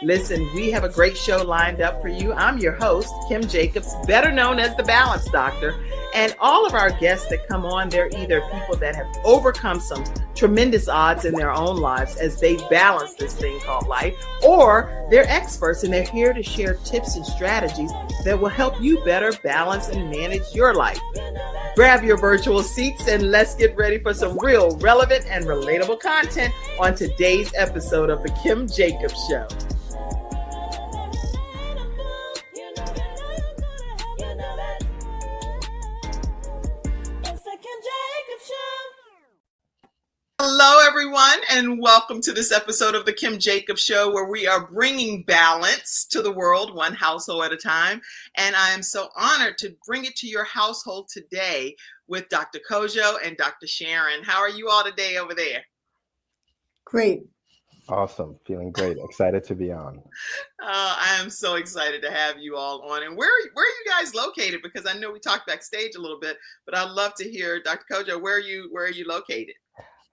Listen, we have a great show lined up for you. I'm your host, Kim Jacobs, better known as the Balance Doctor. And all of our guests that come on, they're either people that have overcome some tremendous odds in their own lives as they balance this thing called life, or they're experts and they're here to share tips and strategies that will help you better balance and manage your life. Grab your virtual seats and let's get ready for some real relevant and relatable content on today's episode of The Kim Jacobs Show. Hello, everyone, and welcome to this episode of The Kim Jacobs Show, where we are bringing balance to the world, one household at a time. And I am so honored to bring it to your household today with Dr. Kwadjo and Dr. Sharon. How are you all today over there? Great. Awesome. Feeling great. Excited to be on. I am so excited to have you all on. And where are you guys located? Because I know we talked backstage a little bit, but I'd love to hear, Dr. Kwadjo, where are you located?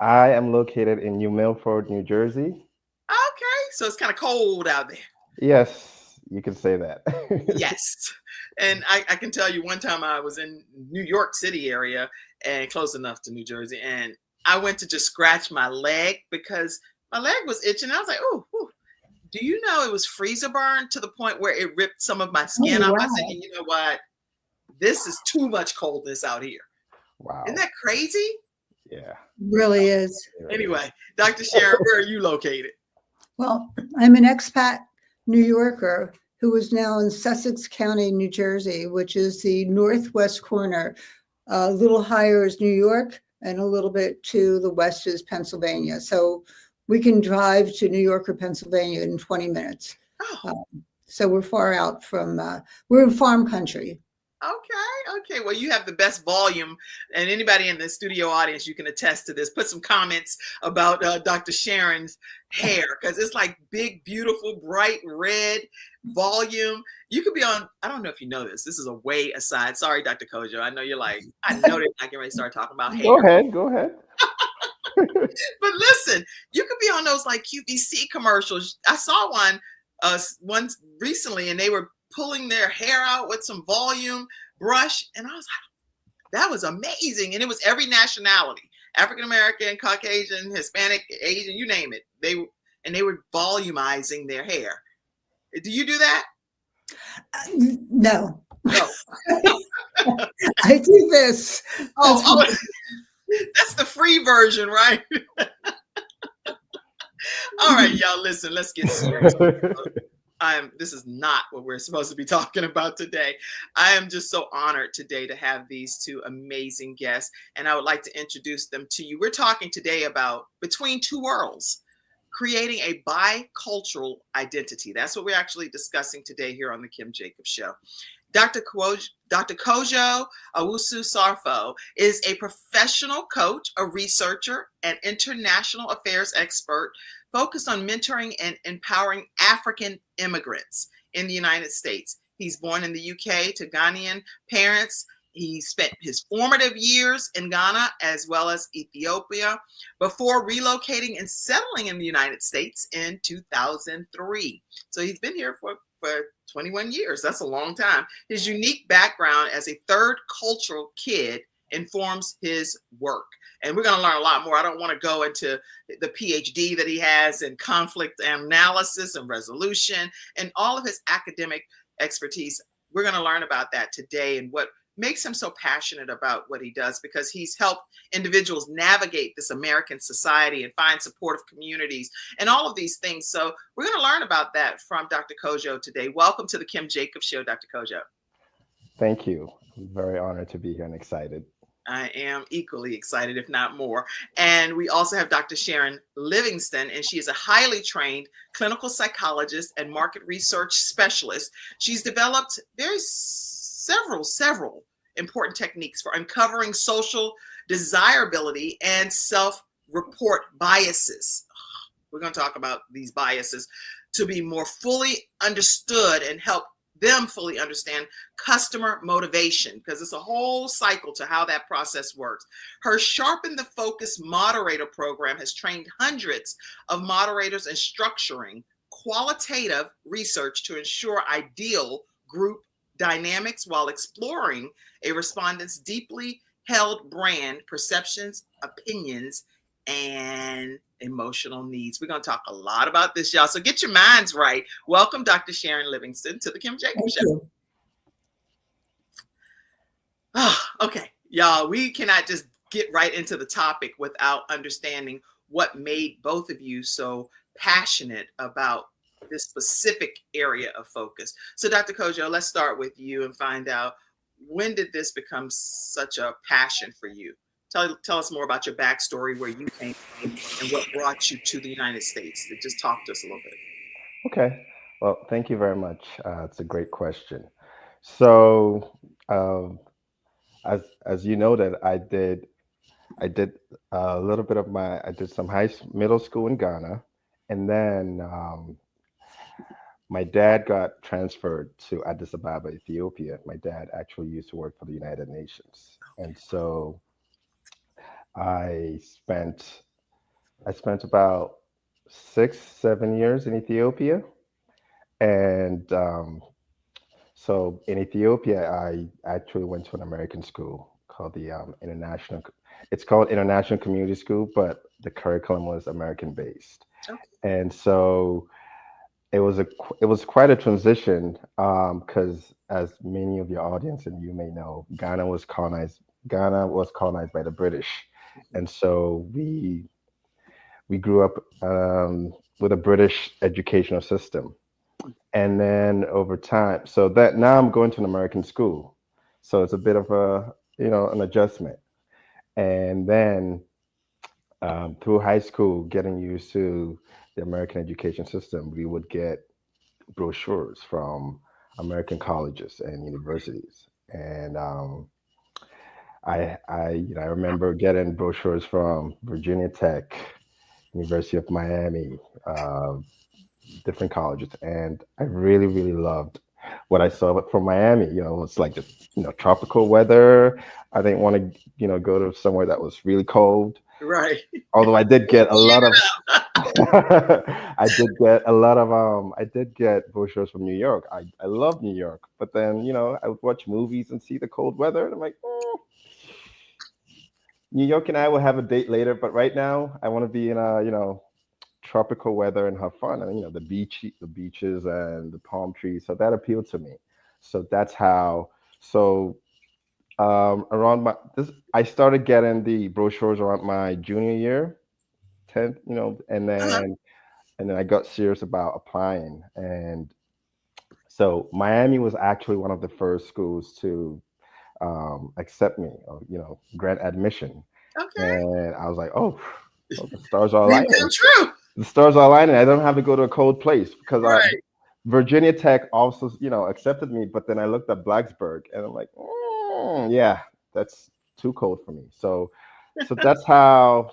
I am located in New Milford, New Jersey. Okay, so it's kind of cold out there. Yes, you can say that. Yes, and I can tell you one time I was in New York City area and close enough to New Jersey, and I went to just scratch my leg because my leg was itching. I was like, oh, do you know it was freezer burn to the point where it ripped some of my skin off? I said, you know what? This is too much coldness out here. Wow. Isn't that crazy? Yeah. Really is. Anyway, Dr. Sharon, where are you located? Well, I'm an expat New Yorker who is now in Sussex County, New Jersey, which is the northwest corner. A little higher is New York, and a little bit to the west is Pennsylvania. So we can drive to New York or Pennsylvania in 20 minutes. Oh. So we're far out from, we're in farm country. Okay. Well, you have the best volume, and anybody in the studio audience, you can attest to this. Put some comments about Dr. Sharon's hair, because it's like big, beautiful, bright red volume. You could be on, I don't know if you know this. This is a way aside. Sorry, Dr. Kwadjo. I know you're like, I know they're not getting ready to start talking about hair. Go ahead. But listen, you could be on those like QVC commercials. I saw one recently, and they were pulling their hair out with some volume brush, and I was like, that was amazing. And it was every nationality, African American, Caucasian, Hispanic, Asian, you name it. They were volumizing their hair. Do you do that? No. No. I do this. That's the free version, right? All right, y'all, listen, let's get serious. This is not what we're supposed to be talking about today. I am just so honored today to have these two amazing guests, and I would like to introduce them to you. We're talking today about Between Two Worlds, creating a bicultural identity. That's what we're actually discussing today here on the Kim Jacobs Show. Dr. Kwadjo Owusu-Sarfo is a professional coach, a researcher, and international affairs expert focused on mentoring and empowering African immigrants in the United States. He's born in the UK to Ghanaian parents. He spent his formative years in Ghana as well as Ethiopia before relocating and settling in the United States in 2003. So he's been here for 21 years. That's a long time. His unique background as a third cultural kid informs his work. And we're going to learn a lot more. I don't want to go into the PhD that he has in conflict analysis and resolution and all of his academic expertise. We're going to learn about that today and what makes him so passionate about what he does, because he's helped individuals navigate this American society and find supportive communities and all of these things. So we're going to learn about that from Dr. Kwadjo today. Welcome to the Kim Jacobs Show, Dr. Kwadjo. Thank you. I'm very honored to be here and excited. I am equally excited, if not more. And we also have Dr. Sharon Livingston, and she is a highly trained clinical psychologist and market research specialist. She's developed several important techniques for uncovering social desirability and self-report biases. We're going to talk about these biases to be more fully understood and help them fully understand customer motivation, because it's a whole cycle to how that process works. Her Sharpen the Focus moderator program has trained hundreds of moderators in structuring qualitative research to ensure ideal group dynamics while exploring a respondent's deeply held brand perceptions, opinions, and emotional needs. We're going to talk a lot about this, y'all. So get your minds right. Welcome, Dr. Sharon Livingston, to the Kim Jacobs Show. Oh, okay, y'all, we cannot just get right into the topic without understanding what made both of you so passionate about this specific area of focus. So Dr. Kwadjo, let's start with you and find out, when did this become such a passion for you? Tell us more about your backstory, where you came from, and what brought you to the United States. Just talk to us a little bit. Okay. Well, thank you very much. It's a great question. So, as you know, that I did a little bit of I did some middle school in Ghana, and then my dad got transferred to Addis Ababa, Ethiopia. My dad actually used to work for the United Nations, and so I spent about 6-7 years in Ethiopia, and so in Ethiopia, I actually went to an American school called the International. It's called International Community School, but the curriculum was American based, and so it was quite a transition, because as many of your audience and you may know, Ghana was colonized by the British, and so we grew up with a British educational system. And then over time, so that now I'm going to an American school, so it's a bit of an adjustment. And then through high school, getting used to the American education system, we would get brochures from American colleges and universities. And I remember getting brochures from Virginia Tech, University of Miami, different colleges, and I really, really loved what I saw from Miami. It's like just tropical weather. I didn't want to go to somewhere that was really cold. Right. Although I did get a lot of I did get brochures from New York. I love New York, but then I would watch movies and see the cold weather, and I'm like, New York and I will have a date later, but right now I want to be in a tropical weather and have fun, and the beaches and the palm trees. So that appealed to me. So that's how. So I started getting the brochures around my junior year, 10th, and then I got serious about applying. And so Miami was actually one of the first schools to accept me, or grant admission. Okay. And I was like, oh, the stars are aligning. True. The stars are aligning. I don't have to go to a cold place, because right. Virginia Tech also, accepted me. But then I looked at Blacksburg, and I'm like, yeah, that's too cold for me. So that's how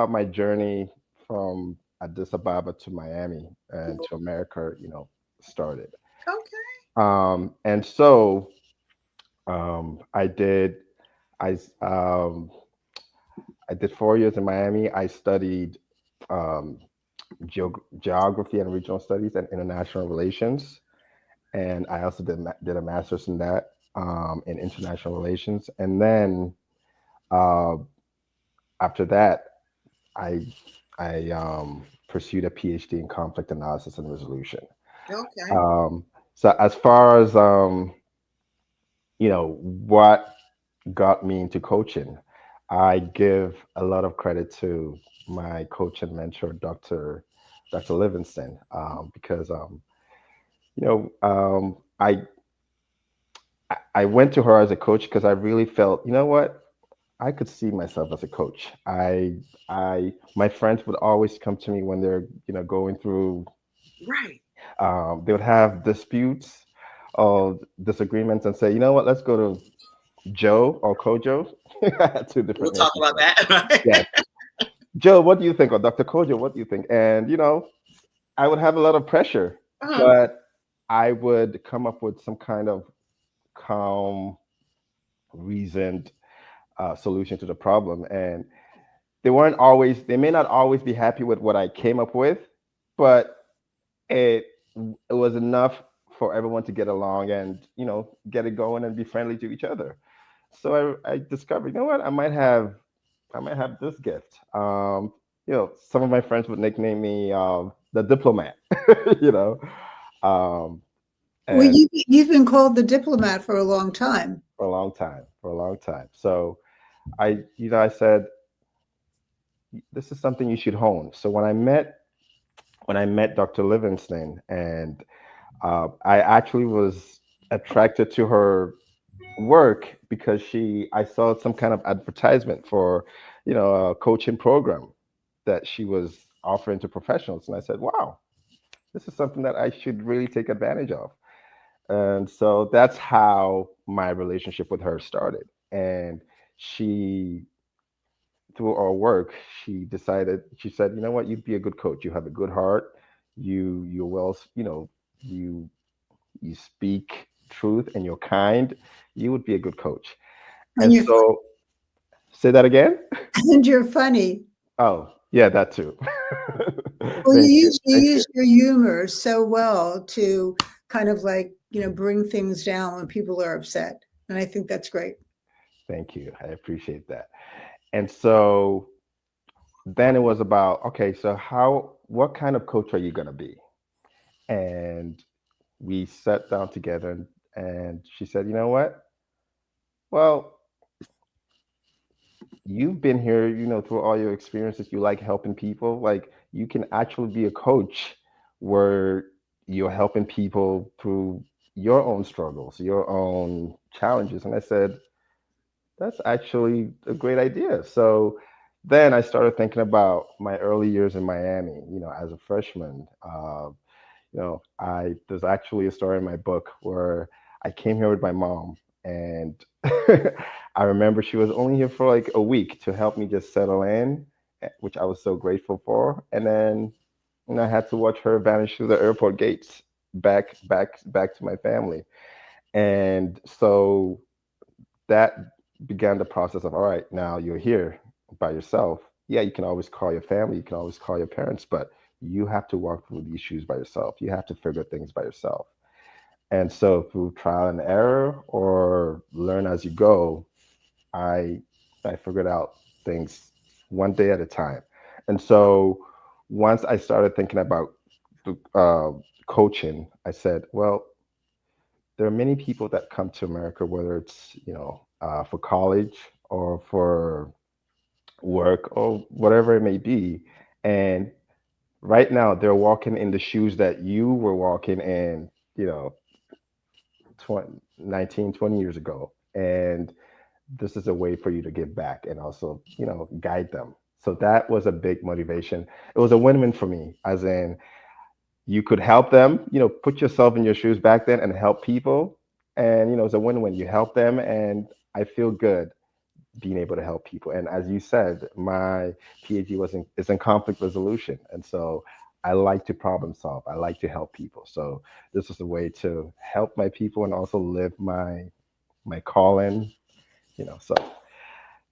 my journey from Addis Ababa to Miami and to America, started. Okay. And so I did 4 years in Miami. I studied geography and regional studies and international relations, and I also did a master's in that, in international relations. And then after that, I pursued a PhD in conflict analysis and resolution. Okay. So as far as what got me into coaching, I give a lot of credit to my coach and mentor, Dr. Livingston, because I went to her as a coach because I really felt, I could see myself as a coach. My friends would always come to me when they're going through. Right. They would have disputes or disagreements and say, let's go to Joe or Kwadjo. Two different. We'll talk about that. Yeah. Joe, what do you think? Or Dr. Kwadjo, what do you think? And I would have a lot of pressure, but I would come up with some kind of calm, reasoned solution to the problem. And they may not always be happy with what I came up with, but it it was enough for everyone to get along and get it going and be friendly to each other. So I discovered, you know what, I might have this gift. Some of my friends would nickname me the diplomat. you know, um, Well, and you've been called the diplomat for a long time. for a long time. So I said this is something you should hone. So when I met Dr. Livingston, and I actually was attracted to her work because I saw some kind of advertisement for, a coaching program that she was offering to professionals. And I said, wow, this is something that I should really take advantage of. And so that's how my relationship with her started. And she, through our work, she said, you know what, you'd be a good coach. You have a good heart. You're well, you you speak truth and you're kind. You would be a good coach. And And you're so, say that again. and you're funny. Oh, yeah, that too. Well, Thank you. you Thank you. use your humor so well to kind of like, bring things down when people are upset. And I think that's great. Thank you. I appreciate that. And so then it was about, okay, so what kind of coach are you going to be? And we sat down together, and she said, you know what? Well, you've been here, through all your experiences. You like helping people. Like, you can actually be a coach where you're helping people through your own struggles, your own challenges. And I said, that's actually a great idea. So then I started thinking about my early years in Miami, as a freshman. There's actually a story in my book where I came here with my mom, and I remember she was only here for like a week to help me just settle in, which I was so grateful for. And then, I had to watch her vanish through the airport gates back to my family. And so that began the process of, all right, now you're here by yourself. Yeah, you can always call your family, you can always call your parents, but you have to walk through these shoes by yourself. You have to figure things by yourself. And so through trial and error or learn as you go, I I figured out things one day at a time. And so once I started thinking about coaching, I said, well, there are many people that come to America, whether it's for college or for work or whatever it may be, and right now they're walking in the shoes that you were walking in, 20 years ago, and this is a way for you to give back and also guide them. So that was a big motivation. It was a win-win for me, as in you could help them, put yourself in your shoes back then and help people. And, it's a win-win. You help them, and I feel good being able to help people. And as you said, my PhD is in conflict resolution. And so I like to problem solve. I like to help people. So this is a way to help my people and also live my calling, so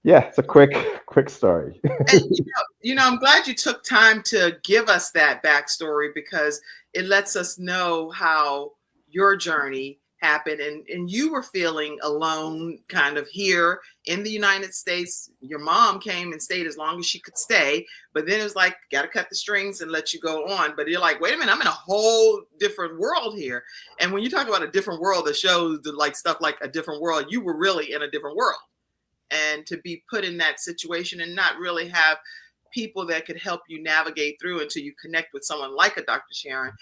yeah, it's a quick story. And I'm glad you took time to give us that backstory, because it lets us know how your journey happened, and you were feeling alone kind of here in the United States. Your mom came and stayed as long as she could stay, but then it was like, got to cut the strings and let you go on. But you're like, wait a minute, I'm in a whole different world here. And when you talk about a different world, that shows like stuff like a different world, you were really in a different world. And to be put in that situation and not really have people that could help you navigate through until you connect with someone like a Dr. Sharon,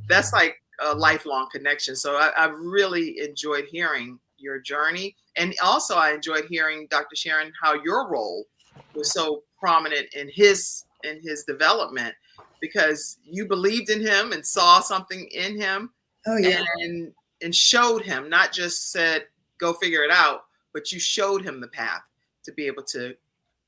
that's like a lifelong connection. So I've really enjoyed hearing your journey. And also I enjoyed hearing, Dr. Sharon, how your role was so prominent in his development, because you believed in him and saw something in him. Oh, yeah. And showed him, not just said, go figure it out, but you showed him the path to be able to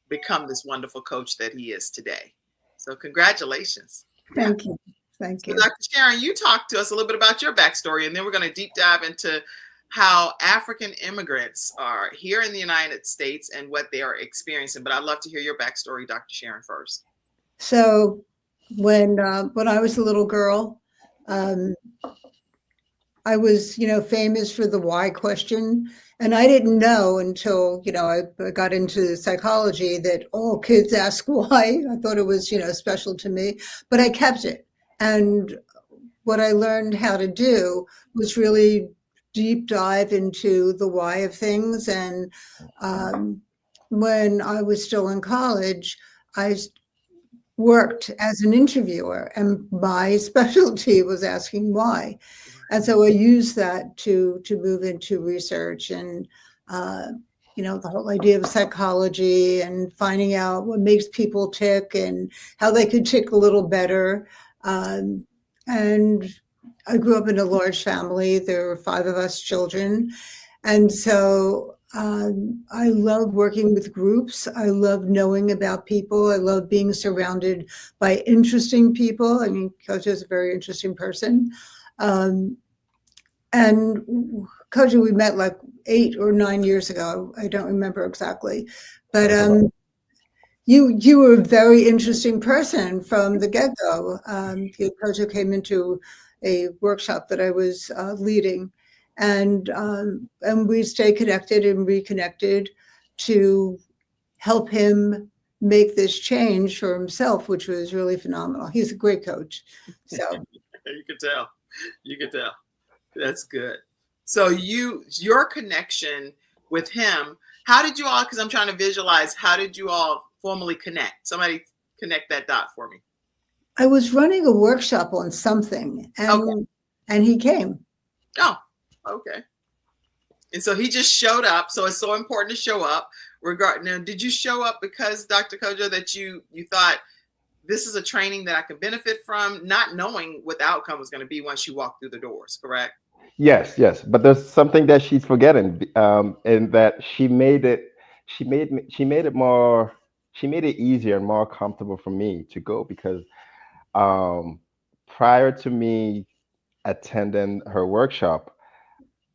become this wonderful coach that he is today. So congratulations. Thank you. Thank you. So Dr. Sharon, you talked to us a little bit about your backstory, and then we're going to deep dive into how African immigrants are here in the United States and what they are experiencing. But I'd love to hear your backstory, Dr. Sharon, first. So when I was a little girl, Um, I was, famous for the why question. And I didn't know until, I got into psychology that all kids ask why. I thought it was, special to me, but I kept it. And what I learned how to do was really deep dive into the why of things. And when I was still in college, I worked as an interviewer, and my specialty was asking why. And so I used that to move into research and the whole idea of psychology and finding out what makes people tick and how they could tick a little better. And I grew up in a large family. There were 5 of us children. And so I love working with groups. I love knowing about people. I love being surrounded by interesting people. I mean, Kwadjo is a very interesting person. And Kwadjo, we met like 8 or 9 years ago. I don't remember exactly. But you were a very interesting person from the get-go. Kwadjo came into a workshop that I was leading. And we stay connected and reconnected to help him make this change for himself, which was really phenomenal. He's a great coach. So you could tell. That's good. So your connection with him, how did you all, because I'm trying to visualize, how did you all formally connect? Somebody connect that dot for me. I was running a workshop on something and he came. Oh, okay. And so he just showed up. So it's so important to show up. Now, did you show up because, Dr. Kwadjo, that you thought this is a training that I can benefit from, not knowing what the outcome was going to be once you walk through the doors, correct? Yes. But there's something that she's forgetting, in that she made it easier and more comfortable for me to go, because prior to me attending her workshop,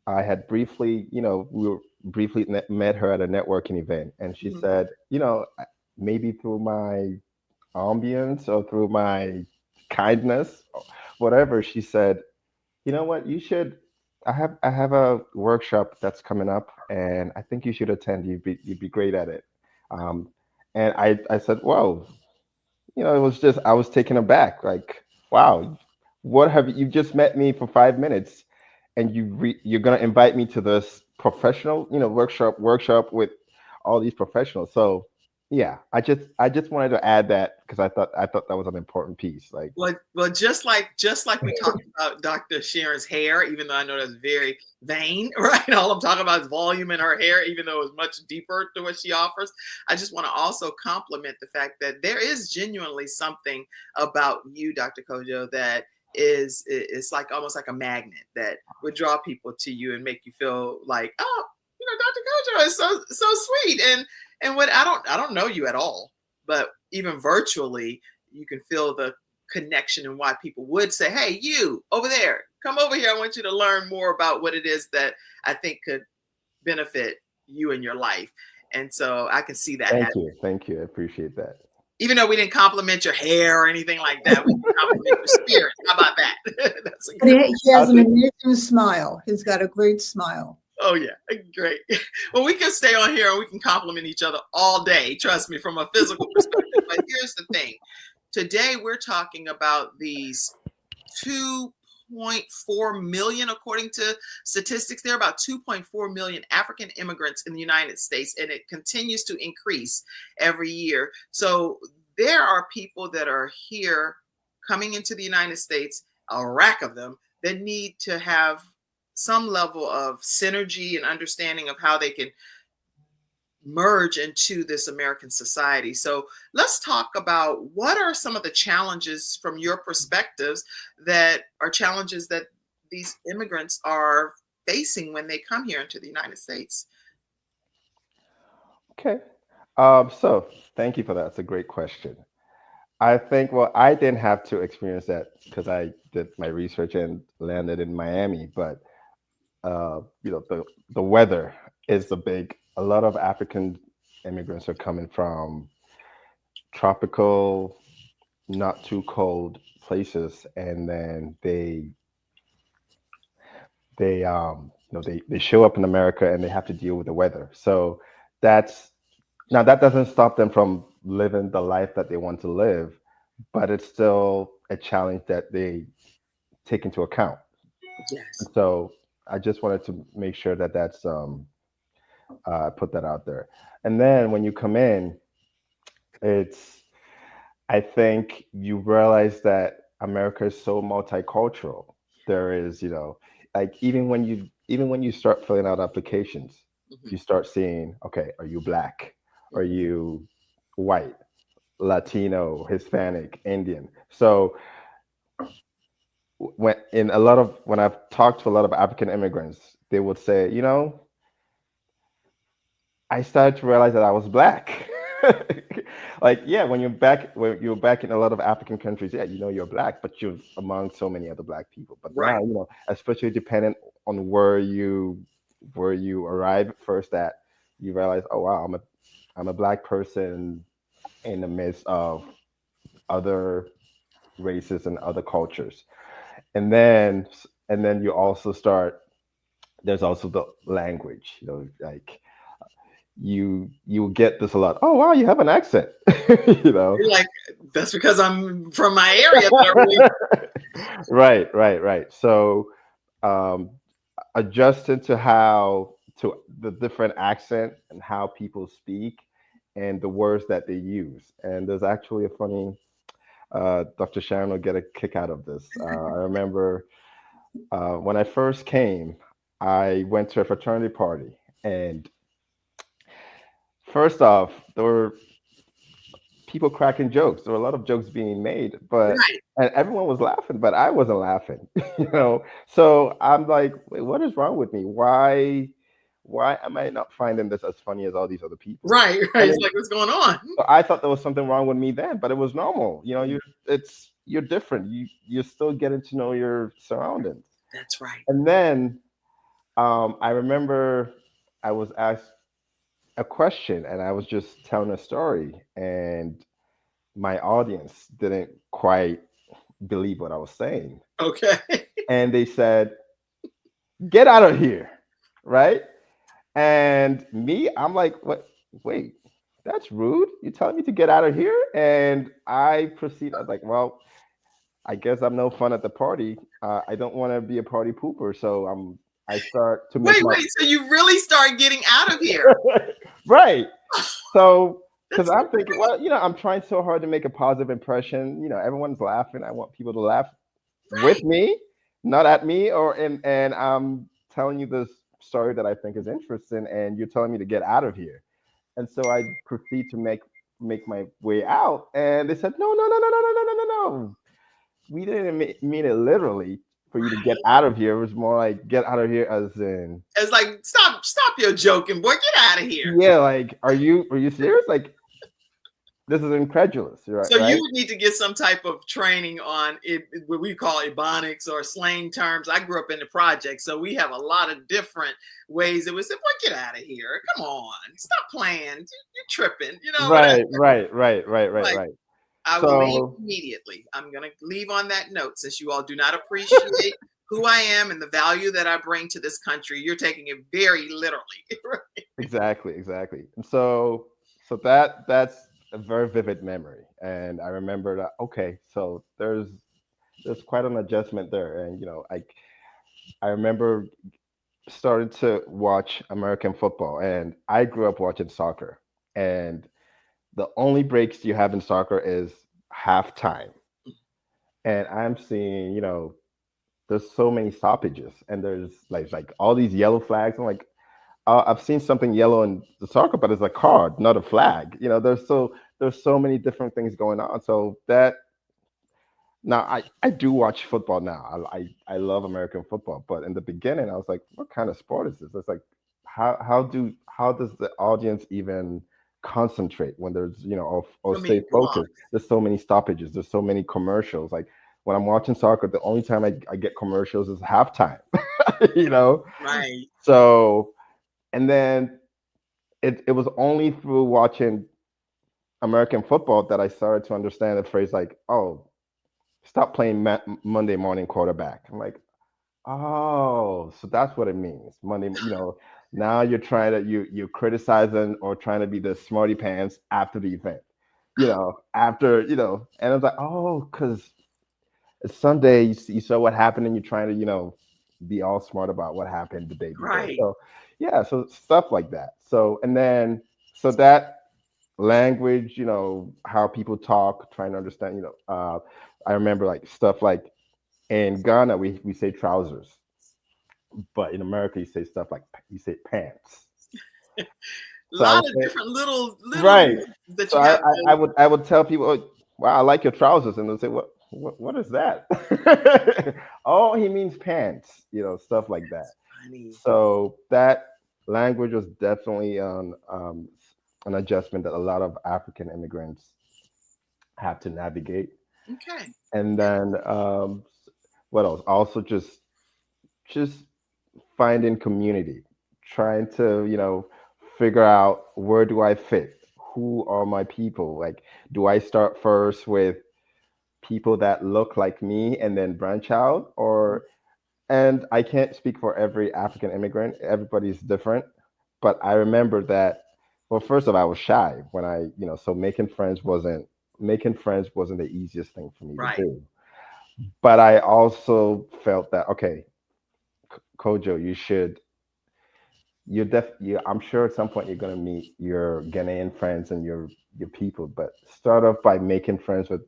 I had briefly, met her at a networking event, and she said, maybe through my ambience or through my kindness, whatever, she said, you know what, you should. I have a workshop that's coming up, and I think you should attend. You'd be great at it. And I said, well, it was just, I was taken aback, like, wow, what have you just met me for 5 minutes, and you're gonna invite me to this professional, workshop with all these professionals. So yeah, I just wanted to add that, because I thought that was an important piece. Like, well, just like we talked about Dr. Sharon's hair, even though I know that's very vain, right? All I'm talking about is volume in her hair, even though it's much deeper to what she offers. I just want to also compliment the fact that there is genuinely something about you, Dr. Kwadjo, that it's like almost like a magnet that would draw people to you and make you feel like, oh, Dr. Kwadjo is so sweet. And what I don't know you at all, but even virtually, you can feel the connection and why people would say, hey, you over there, come over here. I want you to learn more about what it is that I think could benefit you in your life. And so I can see that. Thank you. I appreciate that. Even though we didn't compliment your hair or anything like that, we can compliment your spirit. How about that? That's a good He has an amazing smile. He's got a great smile. Oh, yeah. Great. Well, we can stay on here and we can compliment each other all day, trust me, from a physical perspective. But here's the thing. Today, we're talking about these 2.4 million, according to statistics. There are about 2.4 million African immigrants in the United States, and it continues to increase every year. So there are people that are here coming into the United States, a rack of them, that need to have some level of synergy and understanding of how they can merge into this American society. So let's talk about what are some of the challenges from your perspectives that are challenges that these immigrants are facing when they come here into the United States. Okay. So thank you for that. It's a great question. I think, well, I didn't have to experience that because I did my research and landed in Miami, but the weather is a lot of African immigrants are coming from tropical, not too cold places, and then they they show up in America and they have to deal with the weather. So that's now that doesn't stop them from living the life that they want to live, but it's still a challenge that they take into account. Yes. And so I just wanted to make sure that that's put that out there. And then when you come in, it's I think you realize that America is so multicultural. There is, like even when you start filling out applications, Mhm. you start seeing, okay, are you black? Are you white, Latino, Hispanic, Indian? So when I've talked to a lot of African immigrants, they would say, I started to realize that I was black. Like, yeah, when you're back in a lot of African countries, yeah, you're black, but you're among so many other black people. But Right. now, especially dependent on where you arrive first at, you realize, oh wow, I'm a black person in the midst of other races and other cultures. And then you also start there's also the language, like you get this a lot. Oh wow, you have an accent. You're like, that's because I'm from my area. But I really, Right. So um adjusting to the different accent and how people speak and the words that they use. And there's actually a funny Dr. Sharon will get a kick out of this. I remember when I first came, I went to a fraternity party, and first off, there were people cracking jokes. There were a lot of jokes being made, but right, and everyone was laughing, but I wasn't laughing. So I'm like, wait, what is wrong with me? Why am I not finding this as funny as all these other people? right. And It's like, what's going on? so I thought there was something wrong with me then, but it was normal. You're different. You're still getting to know your surroundings. That's right. And then I remember I was asked a question and I was just telling a story, and my audience didn't quite believe what I was saying. Okay. And they said, get out of here. Right. And me, I'm like, what? Wait, that's rude. You're telling me to get out of here? And I proceed. I was like, well, I guess I'm no fun at the party. I don't want to be a party pooper. So I start to make Wait, my wait. So you really start getting out of here? right. So, because That's I'm thinking, well, I'm trying so hard to make a positive impression. Everyone's laughing. I want people to laugh with right. me, not at me. And I'm telling you this story that I think is interesting, and you're telling me to get out of here. And so I proceed to make my way out, and they said, no, no, no, no, no, no, no, no, no, no. We didn't mean it literally for you to get out of here. It was more like get out of here as in It's like, stop your joking, boy. Get out of here. yeah, like are you serious? Like this is incredulous, right? So you Right? would need to get some type of training on it, what we call ebonics or slang terms. I grew up in the project, so we have a lot of different ways that we say, boy, get out of here. Come on. Stop playing. You're tripping. Right, Like, right. I will leave So immediately. I'm going to leave on that note. Since you all do not appreciate who I am and the value that I bring to this country, you're taking it very literally. exactly. And so that's a very vivid memory. And I remember that okay, so there's quite an adjustment there. And I remember started to watch American football, and I grew up watching soccer. And the only breaks you have in soccer is halftime. And I'm seeing, there's so many stoppages, and there's like all these yellow flags. I'm like, I've seen something yellow in the soccer, but it's a card, not a flag. There's so many different things going on. So that now I do watch football now. I love American football, but in the beginning I was like, what kind of sport is this? It's like how does the audience even concentrate when there's or So many stay focused? blocks. There's so many stoppages. There's so many commercials. Like when I'm watching soccer, the only time I get commercials is halftime. you know. Right. So and then it was only through watching American football that I started to understand the phrase like, oh, stop playing Monday morning quarterback. I'm like, oh, so that's what it means. Monday, now you're trying to you're criticizing or trying to be the smarty pants after the event. After, and I was like, oh, because it's Sunday, you saw what happened and you're trying to, be all smart about what happened the day before. Right. So yeah, so stuff like that. So and then so that language, how people talk, trying to understand, I remember like stuff like in Ghana we say trousers, but in America you say pants. A So I lot would of say, different little right. that So you have I would tell people, oh, wow, I like your trousers, and they'll say, what is that? Oh, he means pants, stuff like that. funny. So that language was definitely an adjustment that a lot of African immigrants have to navigate. Okay. And then what else? Also just finding community, trying to, figure out where do I fit? Who are my people? Like, do I start first with people that look like me and then branch out? And I can't speak for every African immigrant, everybody's different. But I remember that, well, first of all, I was shy when so making friends wasn't the easiest thing for me to Right. do. But I also felt that, okay, Kojo, I'm sure at some point you're going to meet your Ghanaian friends and your people, but start off by making friends with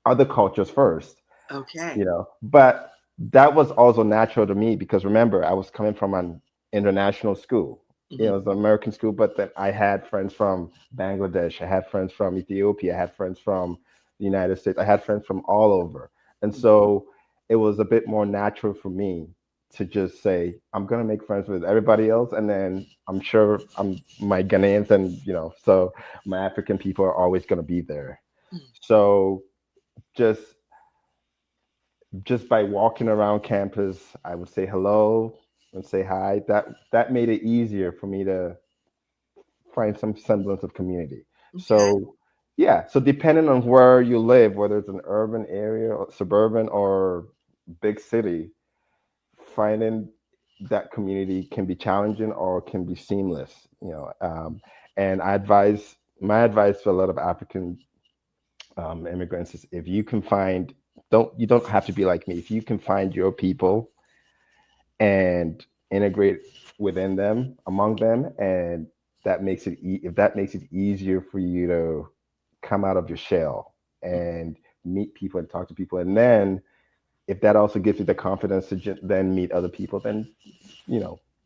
other cultures first, Okay. But that was also natural to me because remember, I was coming from an international school, it was an American school, but then I had friends from Bangladesh, I had friends from Ethiopia, I had friends from the United States, I had friends from all over. And so it was a bit more natural for me to just say, I'm gonna make friends with everybody else, and then I'm sure my Ghanaians and so my African people are always gonna be there. So just just by walking around campus, I would say hello and say hi. That made it easier for me to find some semblance of community. Okay. So yeah, so depending on where you live, whether it's an urban area or suburban or big city, finding that community can be challenging or can be seamless. And my advice to a lot of African immigrants is if you can find you don't have to be like me. If you can find your people and integrate within them, among them, and if that makes it easier for you to come out of your shell and meet people and talk to people, and then if that also gives you the confidence to then meet other people, then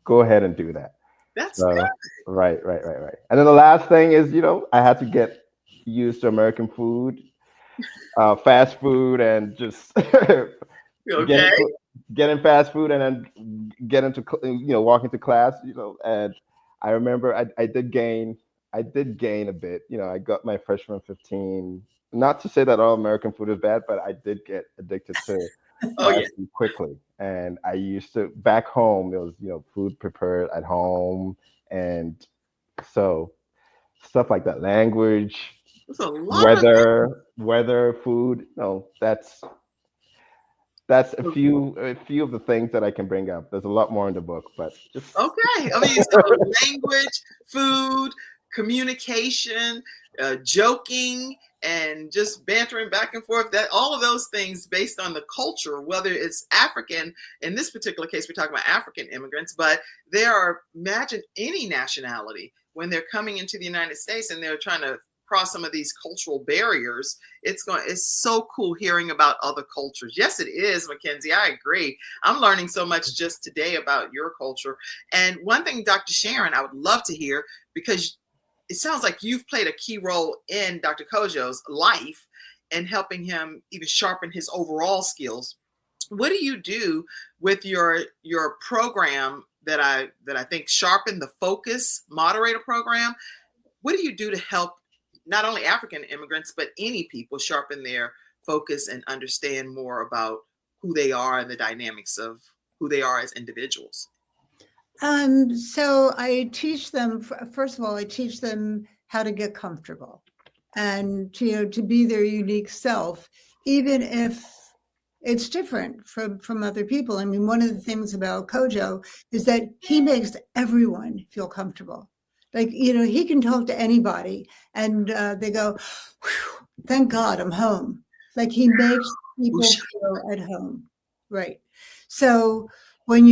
go ahead and do that. That's So, good. right. And then the last thing is, I had to get used to American food, fast food, and just Okay. getting fast food and then get into walk into class. And I remember I did gain a bit. I got my freshman 15. Not to say that all American food is bad, but I did get addicted to Oh yeah. fast food quickly. And I used to back home. There was food prepared at home, and so stuff like that. Language, There's a lot of weather, food. No, that's a few of the things that I can bring up. There's a lot more in the book, but just okay. I mean, so language, food, communication, joking, and just bantering back and forth. That all of those things based on the culture, whether it's African. In this particular case, we're talking about African immigrants, but imagine any nationality when they're coming into the United States and they're trying to cross some of these cultural barriers. It's so cool hearing about other cultures. Yes, it is, Mackenzie. I agree. I'm learning so much just today about your culture. And one thing, Dr. Sharon, I would love to hear, because it sounds like you've played a key role in Dr. Kojo's life and helping him even sharpen his overall skills. What do you do with your program that I think Sharpen the Focus moderator program? What do you do to help not only African immigrants, but any people sharpen their focus and understand more about who they are and the dynamics of who they are as individuals? So I teach them, first of all, I teach them how to get comfortable and to be their unique self, even if it's different from other people. I mean, one of the things about Kwadjo is that he makes everyone feel comfortable. Like, he can talk to anybody and they go, thank God I'm home. Like, he makes people feel at home. Right. So when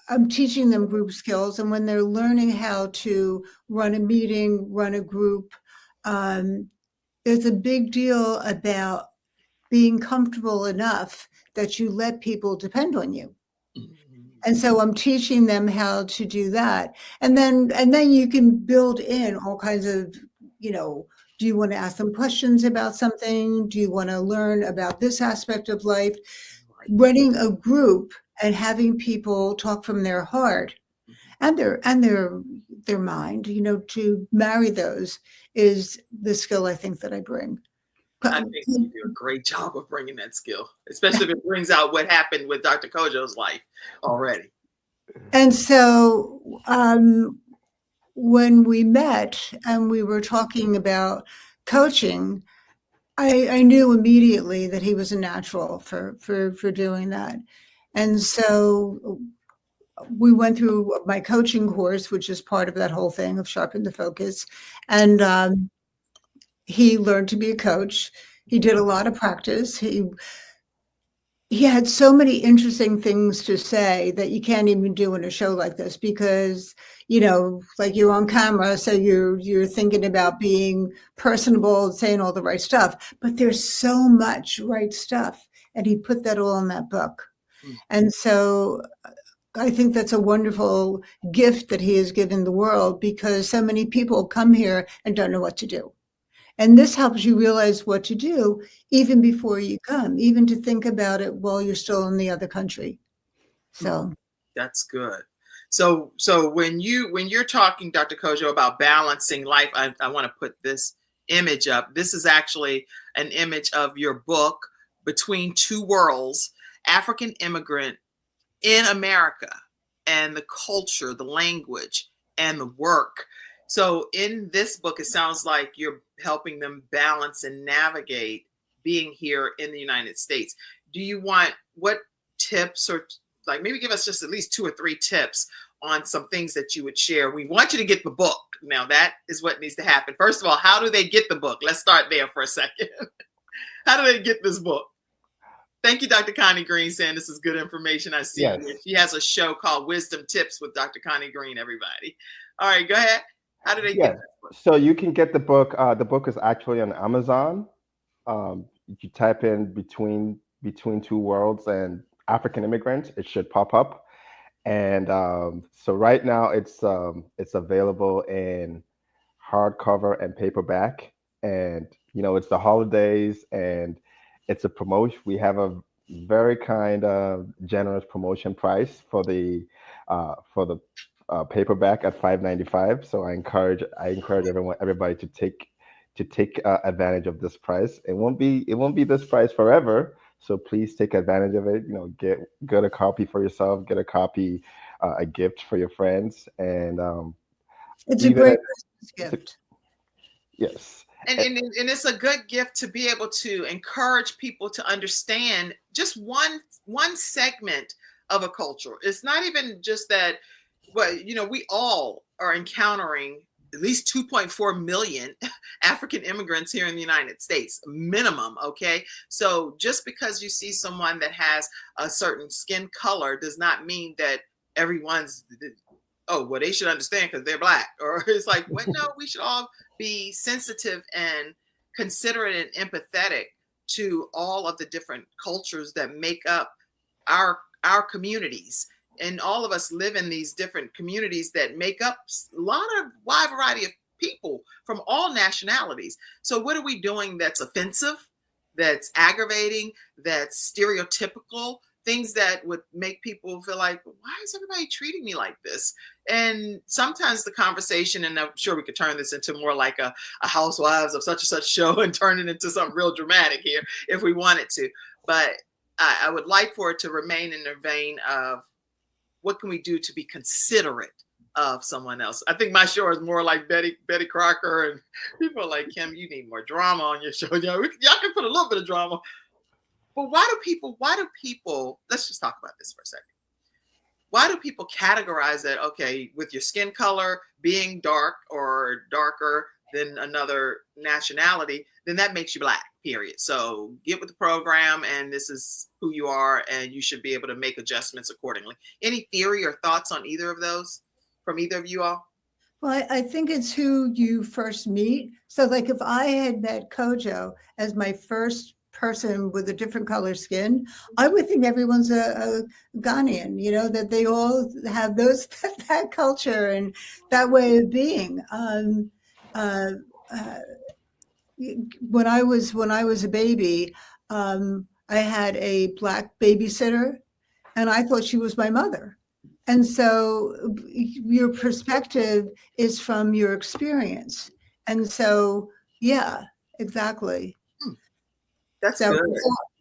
I'm teaching them group skills, and when they're learning how to run a meeting, run a group, there's a big deal about being comfortable enough that you let people depend on you. And so I'm teaching them how to do that. And then you can build in all kinds of, do you want to ask them questions about something? Do you want to learn about this aspect of life? Running a group and having people talk from their heart and their mind, to marry those is the skill I think that I bring. I think you do a great job of bringing that skill, especially if it brings out what happened with Dr. Kwadjo's life already. And so when we met and we were talking about coaching, I knew immediately that he was a natural for doing that. And so we went through my coaching course, which is part of that whole thing of Sharpen the Focus. And he learned to be a coach. He did a lot of practice. He had so many interesting things to say that you can't even do in a show like this because, like you're on camera, so you're thinking about being personable, saying all the right stuff, but there's so much right stuff. And he put that all in that book. And so I think that's a wonderful gift that he has given the world because so many people come here and don't know what to do. And this helps you realize what to do even before you come, even to think about it while you're still in the other country. So that's good. So when you're talking, Dr. Kwadjo, about balancing life, I want to put this image up. This is actually an image of your book, Between Two Worlds, African Immigrant in America, and the culture, the language, and the work. So in this book, it sounds like you're helping them balance and navigate being here in the United States. What tips, or like maybe give us just at least 2 or 3 tips on some things that you would share? We want you to get the book. Now that is what needs to happen. First of all, how do they get the book? Let's start there for a second. How do they get this book? Thank you, Dr. Connie Green, saying this is good information. I see She has a show called Wisdom Tips with Dr. Connie Green, everybody. All right, go ahead. How do they get that book? So you can get the book. The book is actually on Amazon. You type in Between Two Worlds and African Immigrant, it should pop up. And so right now it's available in hardcover and paperback. And it's the holidays and it's a promotion. We have a very kind of generous promotion price for the paperback at $5.95. So I encourage everybody to take advantage of this price. It won't be this price forever. So please take advantage of it. Get a copy for yourself. Get a copy, a gift for your friends, and it's a great Christmas gift. Yes. And it's a good gift to be able to encourage people to understand just one segment of a culture. It's not even just that, we all are encountering at least 2.4 million African immigrants here in the United States, minimum, okay? So just because you see someone that has a certain skin color does not mean that everyone's, they should understand because they're Black. Or it's like, no, we should all be sensitive and considerate and empathetic to all of the different cultures that make up our communities. And all of us live in these different communities that make up a wide variety of people from all nationalities. So what are we doing that's offensive, that's aggravating, that's stereotypical, things that would make people feel like, why is everybody treating me like this? And sometimes the conversation, and I'm sure we could turn this into more like a Housewives of such and such show and turn it into something real dramatic here if we wanted to. But I would like for it to remain in the vein of, what can we do to be considerate of someone else? I think my show is more like Betty Crocker, and people are like, Kim, you need more drama on your show. Y'all can put a little bit of drama. But why do people, let's just talk about this for a second. Why do people categorize that, okay, with your skin color being dark or darker than another nationality, then that makes you black, period. So get with the program and this is who you are and you should be able to make adjustments accordingly. Any theory or thoughts on either of those from either of you all? Well, I think it's who you first meet. So like if I had met Kwadjo as my first person with a different color skin, I would think everyone's a Ghanaian, you know, that they all have that culture and that way of being. When I was a baby, I had a black babysitter and I thought she was my mother. And so your perspective is from your experience. And so, yeah, exactly. That's so good.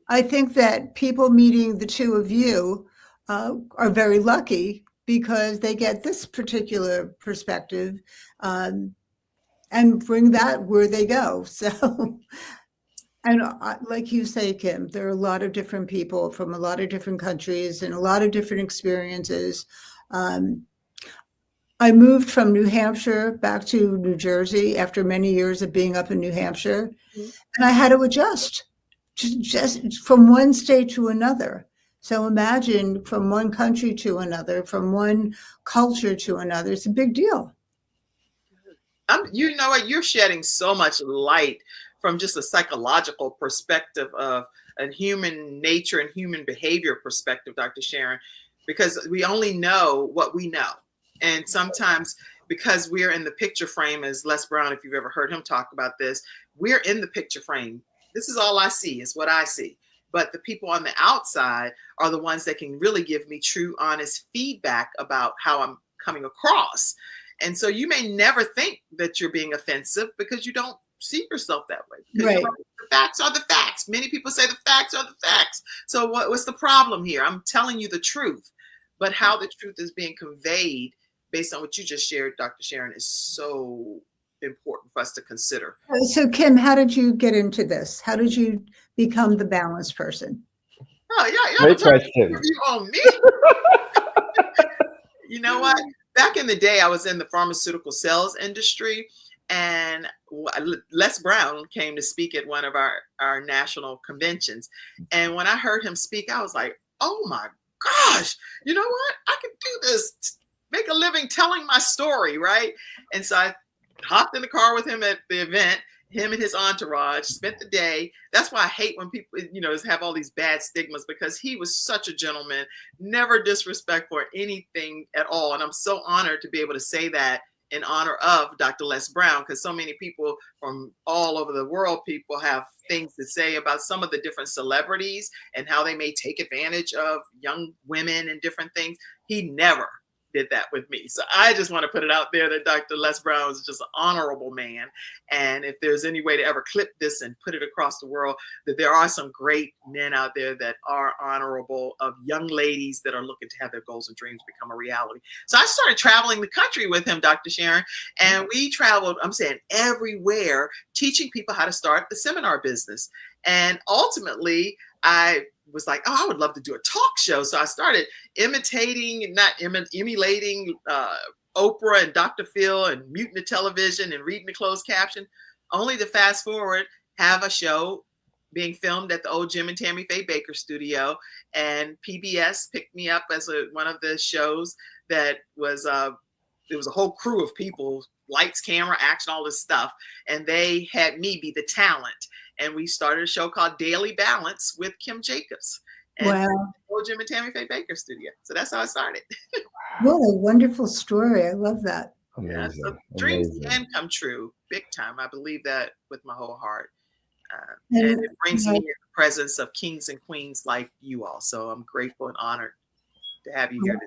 I think that people meeting the two of you are very lucky because they get this particular perspective and bring that where they go. So, and like you say, Kim, there are a lot of different people from a lot of different countries and a lot of different experiences. I moved from New Hampshire back to New Jersey after many years of being up in New Hampshire, and I had to adjust just from one state to another. So imagine from one country to another, from one culture to another. It's a big deal. You know what? You're shedding so much light from just a psychological perspective of a human nature and human behavior perspective, Dr. Sharon, because we only know what we know. And sometimes because we're in the picture frame, as Les Brown, if you've ever heard him talk about this, we're in the picture frame. This is all I see, is what I see. But the people on the outside are the ones that can really give me true, honest feedback about how I'm coming across. And so you may never think that you're being offensive because you don't see yourself that way. Right. The facts are the facts. Many people say the facts are the facts. So what's the problem here? I'm telling you the truth. But how the truth is being conveyed based on what you just shared, Dr. Sharon, is so important for us to consider. So Kim, how did you get into this? How did you become the balanced person? Oh, yeah. Great question. On me. You know what? Back in the day, I was in the pharmaceutical sales industry, and Les Brown came to speak at one of our national conventions. And when I heard him speak, I was like, oh my gosh, you know what? I can do this, make a living telling my story, right? And so I hopped in the car with him at the event, him and his entourage, spent the day. That's why I hate when people, have all these bad stigmas, because he was such a gentleman, never disrespectful or anything at all. And I'm so honored to be able to say that in honor of Dr. Les Brown, because so many people from all over the world, people have things to say about some of the different celebrities and how they may take advantage of young women and different things. He never did that with me. So I just want to put it out there that Dr. Les Brown is just an honorable man. And if there's any way to ever clip this and put it across the world, that there are some great men out there that are honorable, of young ladies that are looking to have their goals and dreams become a reality. So I started traveling the country with him, Dr. Sharon, and we traveled, I'm saying everywhere, teaching people how to start the seminar business. And ultimately, I was like, oh, I would love to do a talk show. So I started emulating Oprah and Dr. Phil and muting the television and reading the closed caption, only to fast forward, have a show being filmed at the old Jim and Tammy Faye Baker studio. And PBS picked me up as one of the shows that was, there was a whole crew of people, lights, camera, action, all this stuff. And they had me be the talent. And we started a show called Daily Balance with Kim Jacobs. And wow. Jim and Tammy Faye Baker studio. So that's how I started. What a wonderful story. I love that. Yeah, so dreams can come true big time. I believe that with my whole heart. And it brings me in the presence of kings and queens like you all. So I'm grateful and honored to have you here today.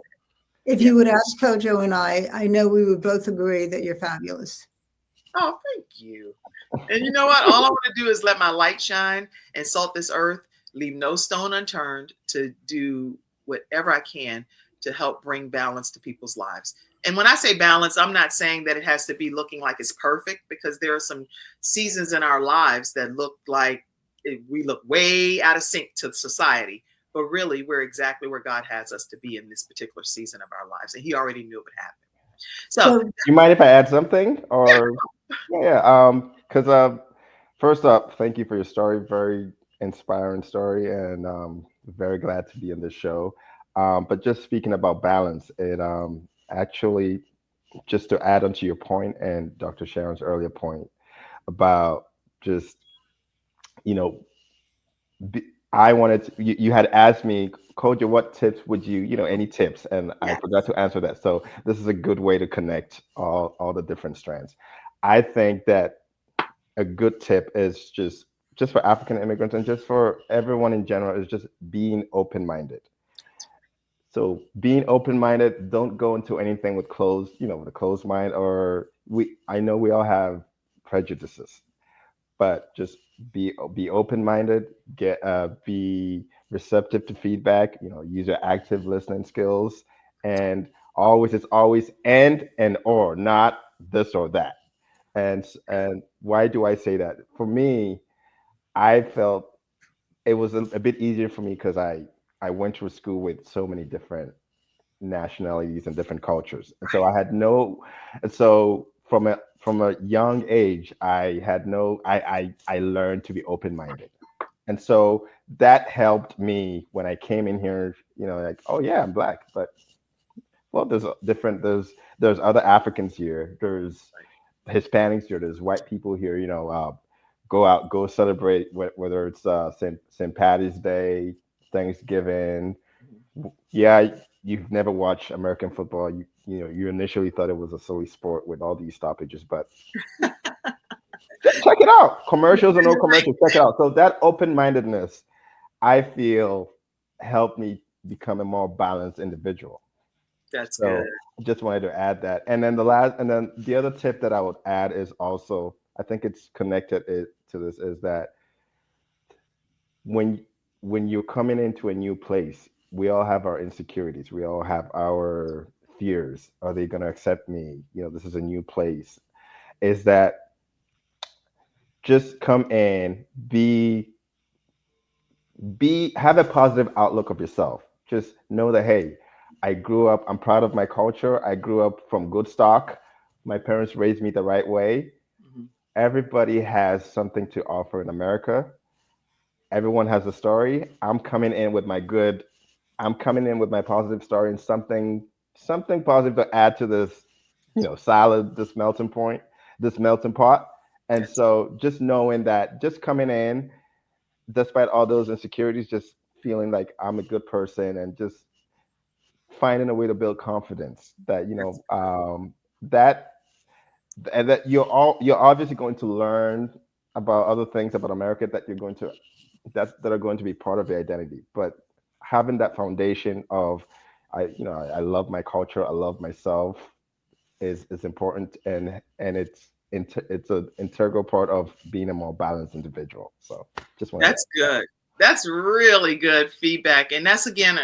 If you would ask Kwadjo and I know we would both agree that you're fabulous. Oh, thank you. And you know what? All I want to do is let my light shine and salt this earth, leave no stone unturned to do whatever I can to help bring balance to people's lives. And when I say balance, I'm not saying that it has to be looking like it's perfect, because there are some seasons in our lives that look like we look way out of sync to society, but really we're exactly where God has us to be in this particular season of our lives, and He already knew it would happen. So, you mind if I add something? Or because first up, thank you for your story. Very inspiring story, and very glad to be in this show. But just speaking about balance, it actually, just to add on to your point and Dr. Sharon's earlier point about just, you know, be, I wanted to, you had asked me, Kwadjo, what tips would you, any tips? And I yeah, forgot to answer that. So this is a good way to connect all the different strands. I think that a good tip is just for African immigrants and just for everyone in general is just being open-minded. So being open-minded, don't go into anything with with a closed mind, or I know we all have prejudices, but just be open-minded, be receptive to feedback, use your active listening skills, and it's always and or, not this or that. And why do I say that? For me, I felt it was a bit easier for me because I went to a school with so many different nationalities and different cultures, and so I had no, and so from a young age, I had no, I learned to be open minded, and so that helped me when I came in here. Like, oh yeah, I'm black, but well, there's other Africans here, there's Hispanics here, there's white people here. Go celebrate whether it's St. Patty's Day, Thanksgiving. Yeah, you've never watched American football. You initially thought it was a silly sport with all these stoppages, but check it out. Commercials or no commercials, check it out. So that open-mindedness, I feel, helped me become a more balanced individual. that's So good. just wanted to add that. And then the other tip that I would add is also, I think it's connected to this, is that when you're coming into a new place, we all have our insecurities. We all have our fears. Are they going to accept me? This is a new place. Is that just come in, have a positive outlook of yourself. Just know that, hey, I'm proud of my culture. I grew up from good stock. My parents raised me the right way. Mhm. Everybody has something to offer in America. Everyone has a story. I'm coming in with my positive story and something positive to add to this, salad, this melting pot. And That's so just knowing that, just coming in, despite all those insecurities, just feeling like I'm a good person and just finding a way to build confidence that, that's that and that you're obviously going to learn about other things about America that are going to be part of your identity. But having that foundation of I love my culture, I love myself is important, and it's an integral part of being a more balanced individual. So just wanted to That's good. That's really good feedback. And that's again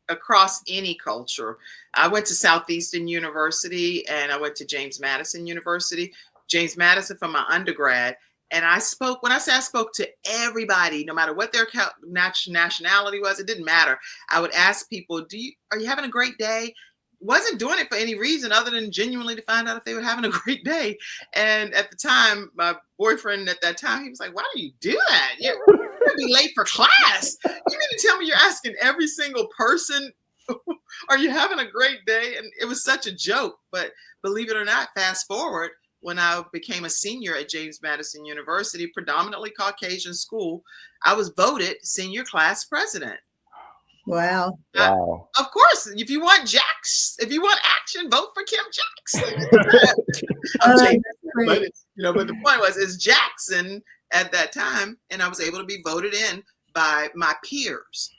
across any culture. I went to Southeastern University and I went to James Madison University, James Madison for my undergrad. And when I say I spoke to everybody, no matter what their nationality was, it didn't matter. I would ask people, are you having a great day? Wasn't doing it for any reason other than genuinely to find out if they were having a great day. And at the time, my boyfriend at that time, he was like, why do you do that? You're gonna be late for class. You mean to tell me you're asking every single person, are you having a great day? And it was such a joke. But believe it or not, fast forward, when I became a senior at James Madison University, predominantly Caucasian school, I was voted senior class president. Wow. Wow. Of course, if you want action, vote for Kim Jackson. But the point was Jackson at that time, and I was able to be voted in by my peers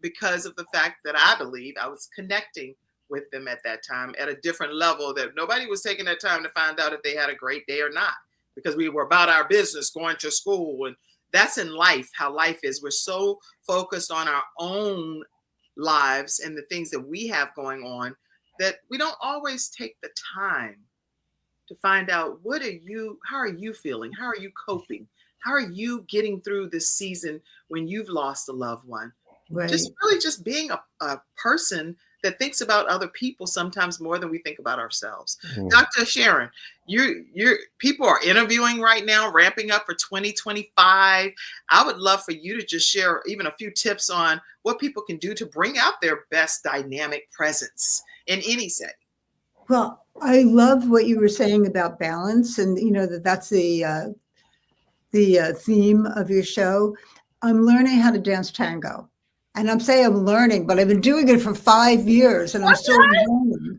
because of the fact that I believe I was connecting with them at that time at a different level, that nobody was taking that time to find out if they had a great day or not, because we were about our business, going to school. And that's in life, how life is. We're so focused on our own lives and the things that we have going on that we don't always take the time to find out how are you feeling? How are you coping? how are you getting through this season when you've lost a loved one? Right. Just really just being a person that thinks about other people sometimes more than we think about ourselves. Dr. Sharon, you're people are interviewing right now, ramping up for 2025. I would love for you to just share even a few tips on what people can do to bring out their best dynamic presence in any setting. Well, I love what you were saying about balance, and that's the theme of your show. I'm learning how to dance tango. And I'm saying I'm learning, but I've been doing it for 5 years and I'm still learning.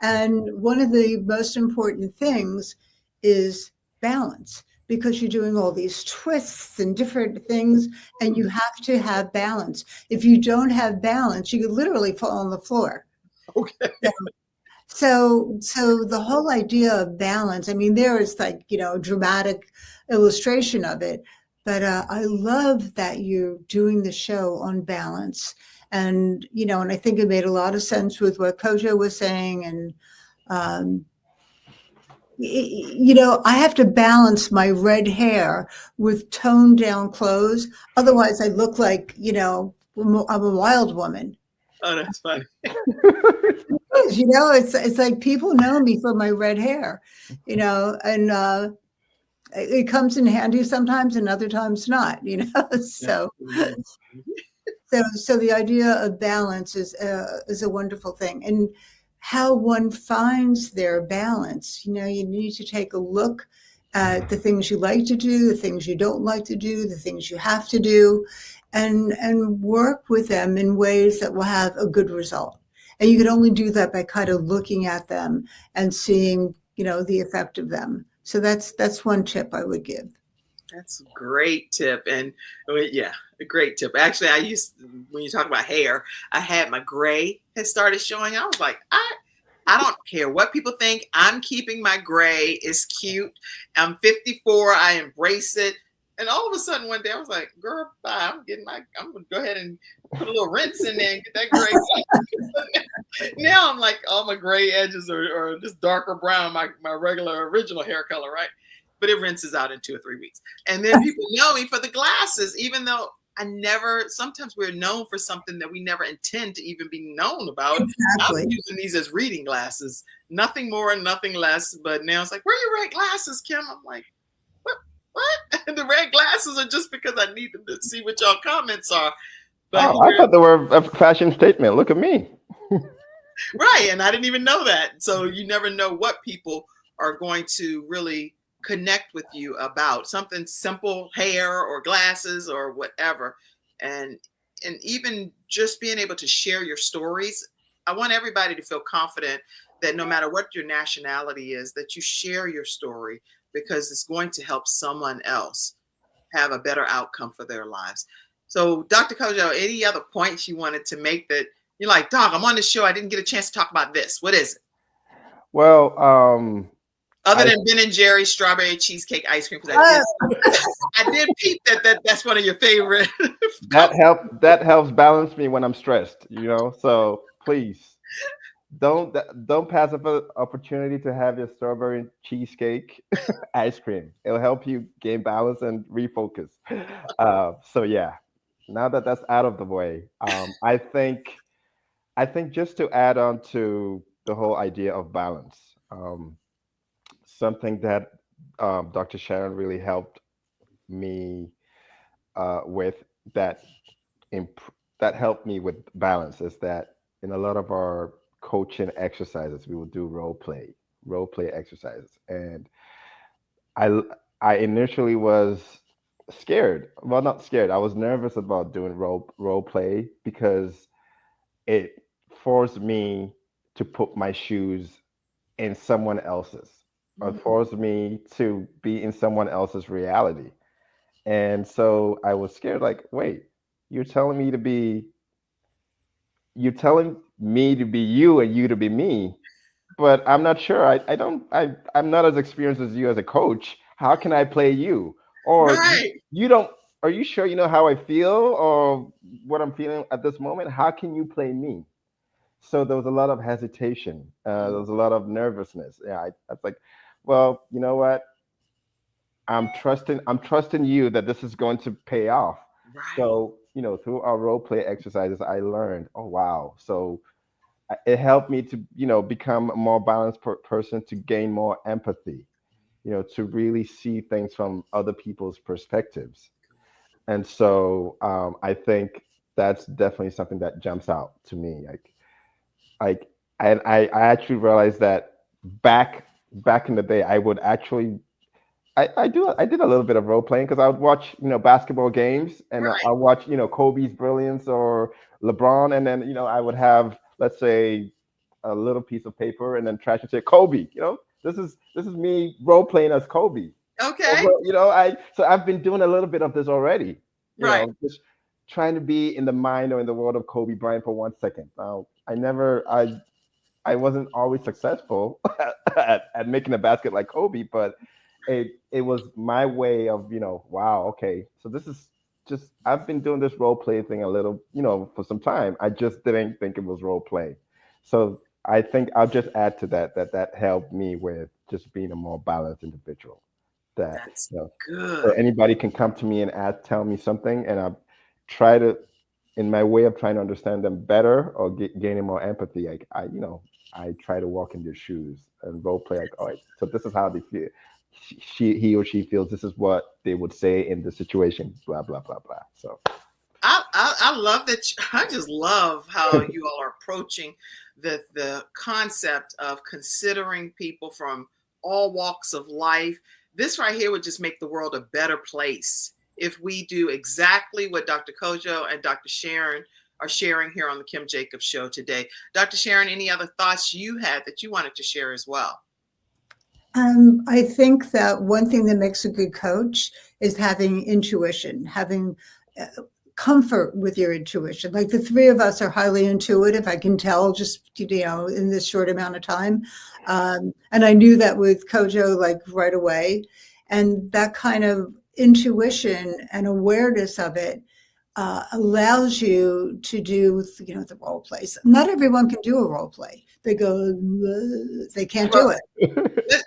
And one of the most important things is balance, because you're doing all these twists and different things, and you have to have balance. If you don't have balance, you could literally fall on the floor. Okay. So the whole idea of balance, I mean, there is like, a dramatic illustration of it, but I love that you're doing the show on balance. And, and I think it made a lot of sense with what Kwadjo was saying. And, I have to balance my red hair with toned down clothes. Otherwise I look like, I'm a wild woman. Oh, that's funny. It's like people know me for my red hair, and it comes in handy sometimes and other times not, so the idea of balance is a wonderful thing. And how one finds their balance, you need to take a look at the things you like to do, the things you don't like to do, the things you have to do, and work with them in ways that will have a good result. And you can only do that by kind of looking at them and seeing, the effect of them. So that's one tip I would give. That's a great tip. And yeah, a great tip. Actually, when you talk about hair, I had my gray had started showing. I was like, I don't care what people think. I'm keeping my gray. It's cute. I'm 54. I embrace it. And all of a sudden one day I was like, girl, bye. I'm going to go ahead and put a little rinse in there and get that gray. Now I'm like, all my gray edges are just darker brown, my regular original hair color, right? But it rinses out in 2 or 3 weeks. And then people know me for the glasses, even though sometimes we're known for something that we never intend to even be known about. Exactly. I'm using these as reading glasses, nothing more and nothing less. But now it's like, where are your red glasses, Kim? I'm like, what? The red glasses are just because I need them to see what y'all comments are. But I thought they were a fashion statement. Look at me. Right. And I didn't even know that. So you never know what people are going to really connect with you about. Something simple, hair or glasses or whatever. And even just being able to share your stories. I want everybody to feel confident that no matter what your nationality is, that you share your story, because it's going to help someone else have a better outcome for their lives. So, Dr. Kwadjo, any other points you wanted to make that you're like, Doc, I'm on the show, I didn't get a chance to talk about this. What is it? Well, other than Ben and Jerry's strawberry cheesecake ice cream, because I did peep that's one of your favorite. That helps balance me when I'm stressed, So please don't pass up an opportunity to have your strawberry cheesecake ice cream. It'll help you gain balance and refocus. So yeah, now that that's out of the way, I think just to add on to the whole idea of balance, something that Dr. Sharon really helped me with that helped me with balance is that in a lot of our coaching exercises, we will do role play exercises. And I initially was scared. Well, not scared. I was nervous about doing role play because it forced me to put my shoes in someone else's, or forced me to be in someone else's reality. And so I was scared, like, wait, you're telling me to be you and you to be me, but I'm not sure. I'm not as experienced as you as a coach. How can I play you? Or right. you don't, are you sure you know how I feel or what I'm feeling at this moment? How can you play me? So there was a lot of hesitation. There was a lot of nervousness. Yeah, I was like, well, you know what? I'm trusting you that this is going to pay off. Right. So, through our role play exercises, I learned, oh wow. So it helped me to, become a more balanced person, to gain more empathy, to really see things from other people's perspectives. And so I think that's definitely something that jumps out to me. Like I actually realized that back in the day, I would actually I did a little bit of role playing because I would watch basketball games, and Right. I watch Kobe's brilliance or LeBron, and then I would have, let's say, a little piece of paper and then trash and say Kobe. This is me role playing as Kobe. Okay. So I've been doing a little bit of this already. Right. Just trying to be in the mind or in the world of Kobe Bryant for 1 second. Now I wasn't always successful at making a basket like Kobe, but it was my way of, wow, okay, so this is just, I've been doing this role play thing a little, for some time. I just didn't think it was role play. So I think I'll just add to that helped me with just being a more balanced individual. That That's so good. anybody can come to me and tell me something, and I try to, in my way of trying to understand them better or gaining more empathy. I try to walk in their shoes and role play. Like, all right, so this is how they feel. He or she feels. This is what they would say in the situation. Blah blah blah blah. So I love that. I just love how you all are approaching the concept of considering people from all walks of life. This right here would just make the world a better place if we do exactly what Dr. Kwadjo and Dr. Sharon are sharing here on the Kim Jacobs Show today. Dr. Sharon, any other thoughts you had that you wanted to share as well? I think that one thing that makes a good coach is having intuition, having comfort with your intuition. Like the three of us are highly intuitive. I can tell just, in this short amount of time. And I knew that with Kwadjo, like right away. And that kind of intuition and awareness of it allows you to do, the role plays. Not everyone can do a role play. They go, they can't do it.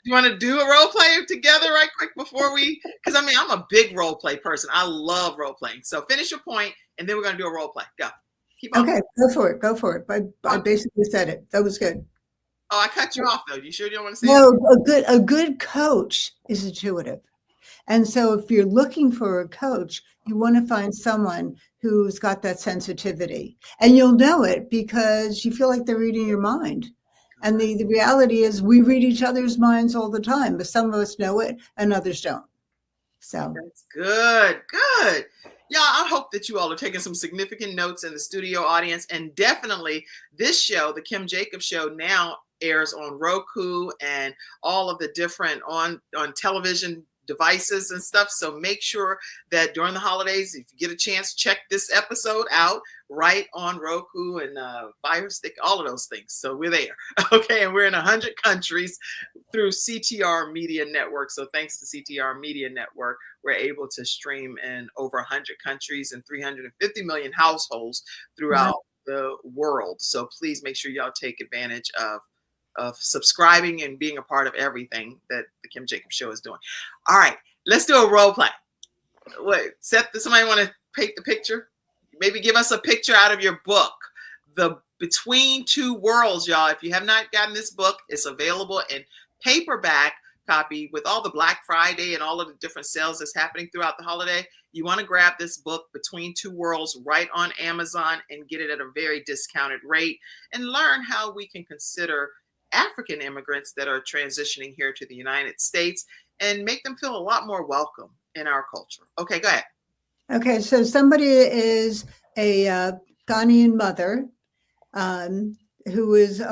You want to do a role play together right quick before we, because I'm a big role play person. I love role playing. So finish your point, and then we're going to do a role play. Go. Keep on. Okay, go for it. I basically said it. That was good. Oh, I cut you off though. You sure you don't want to say No, a good coach is intuitive. And so if you're looking for a coach, you want to find someone who's got that sensitivity. And you'll know it because you feel like they're reading your mind. And the reality is we read each other's minds all the time, but some of us know it and others don't. So that's good. Good. Yeah, I hope that you all are taking some significant notes in the studio audience. And definitely this show, the Kim Jacobs Show, now airs on Roku and all of the different on television devices and stuff. So make sure that during the holidays, if you get a chance, check this episode out right on Roku and Fire Stick, all of those things. So we're there. Okay. And we're in 100 countries through CTR Media Network. So thanks to CTR Media Network, we're able to stream in over 100 countries and 350 million households throughout the world. So please make sure y'all take advantage of subscribing and being a part of everything that the Kim Jacobs Show is doing. All right, let's do a role play. Wait, somebody want to paint the picture? Maybe give us a picture out of your book, The Between Two Worlds, y'all. If you have not gotten this book, it's available in paperback copy with all the Black Friday and all of the different sales that's happening throughout the holiday. You want to grab this book, Between Two Worlds, right on Amazon and get it at a very discounted rate and learn how we can consider African immigrants that are transitioning here to the United States and make them feel a lot more welcome in our culture. Okay, go ahead. Okay, so somebody is a Ghanaian mother who is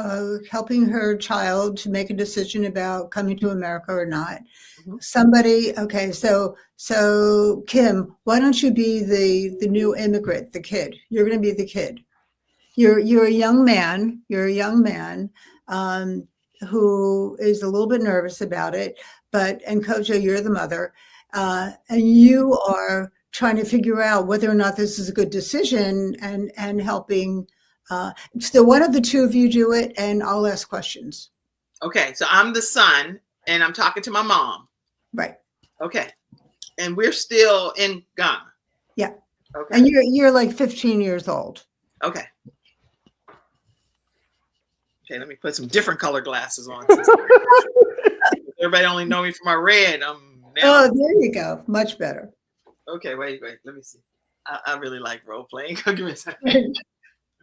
helping her child to make a decision about coming to America or not. Mm-hmm. Somebody, okay, so Kim, why don't you be the new immigrant, the kid? You're going to be the kid. You're a young man. You're a young man who is a little bit nervous about it, and Kwadjo, you're the mother, and you are trying to figure out whether or not this is a good decision and helping. So one of the two of you do it, and I'll ask questions. Okay, so I'm the son, and I'm talking to my mom. Right. Okay. And we're still in Ghana. Yeah. Okay. And you're like 15 years old. Okay. Okay, let me put some different color glasses on. Everybody only know me for my red. Oh, there you go. Much better. Okay, wait. Let me see. I really like role playing. Give me a second. Let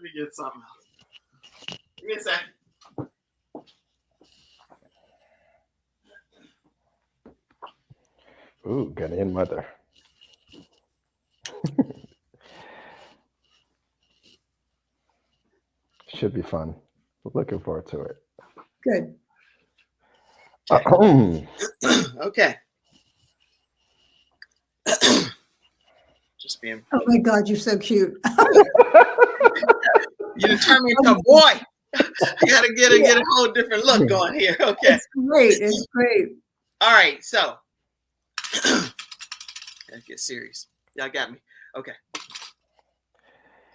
me get something else. Give me a second. Ooh, Ghanaian mother. Should be fun. Looking forward to it. Good. Okay. Just being. Oh my God, you're so cute. You done turned me into a boy. I gotta get a whole different look going here. Okay. It's great. It's great. All right. So let's get serious. Y'all got me. Okay.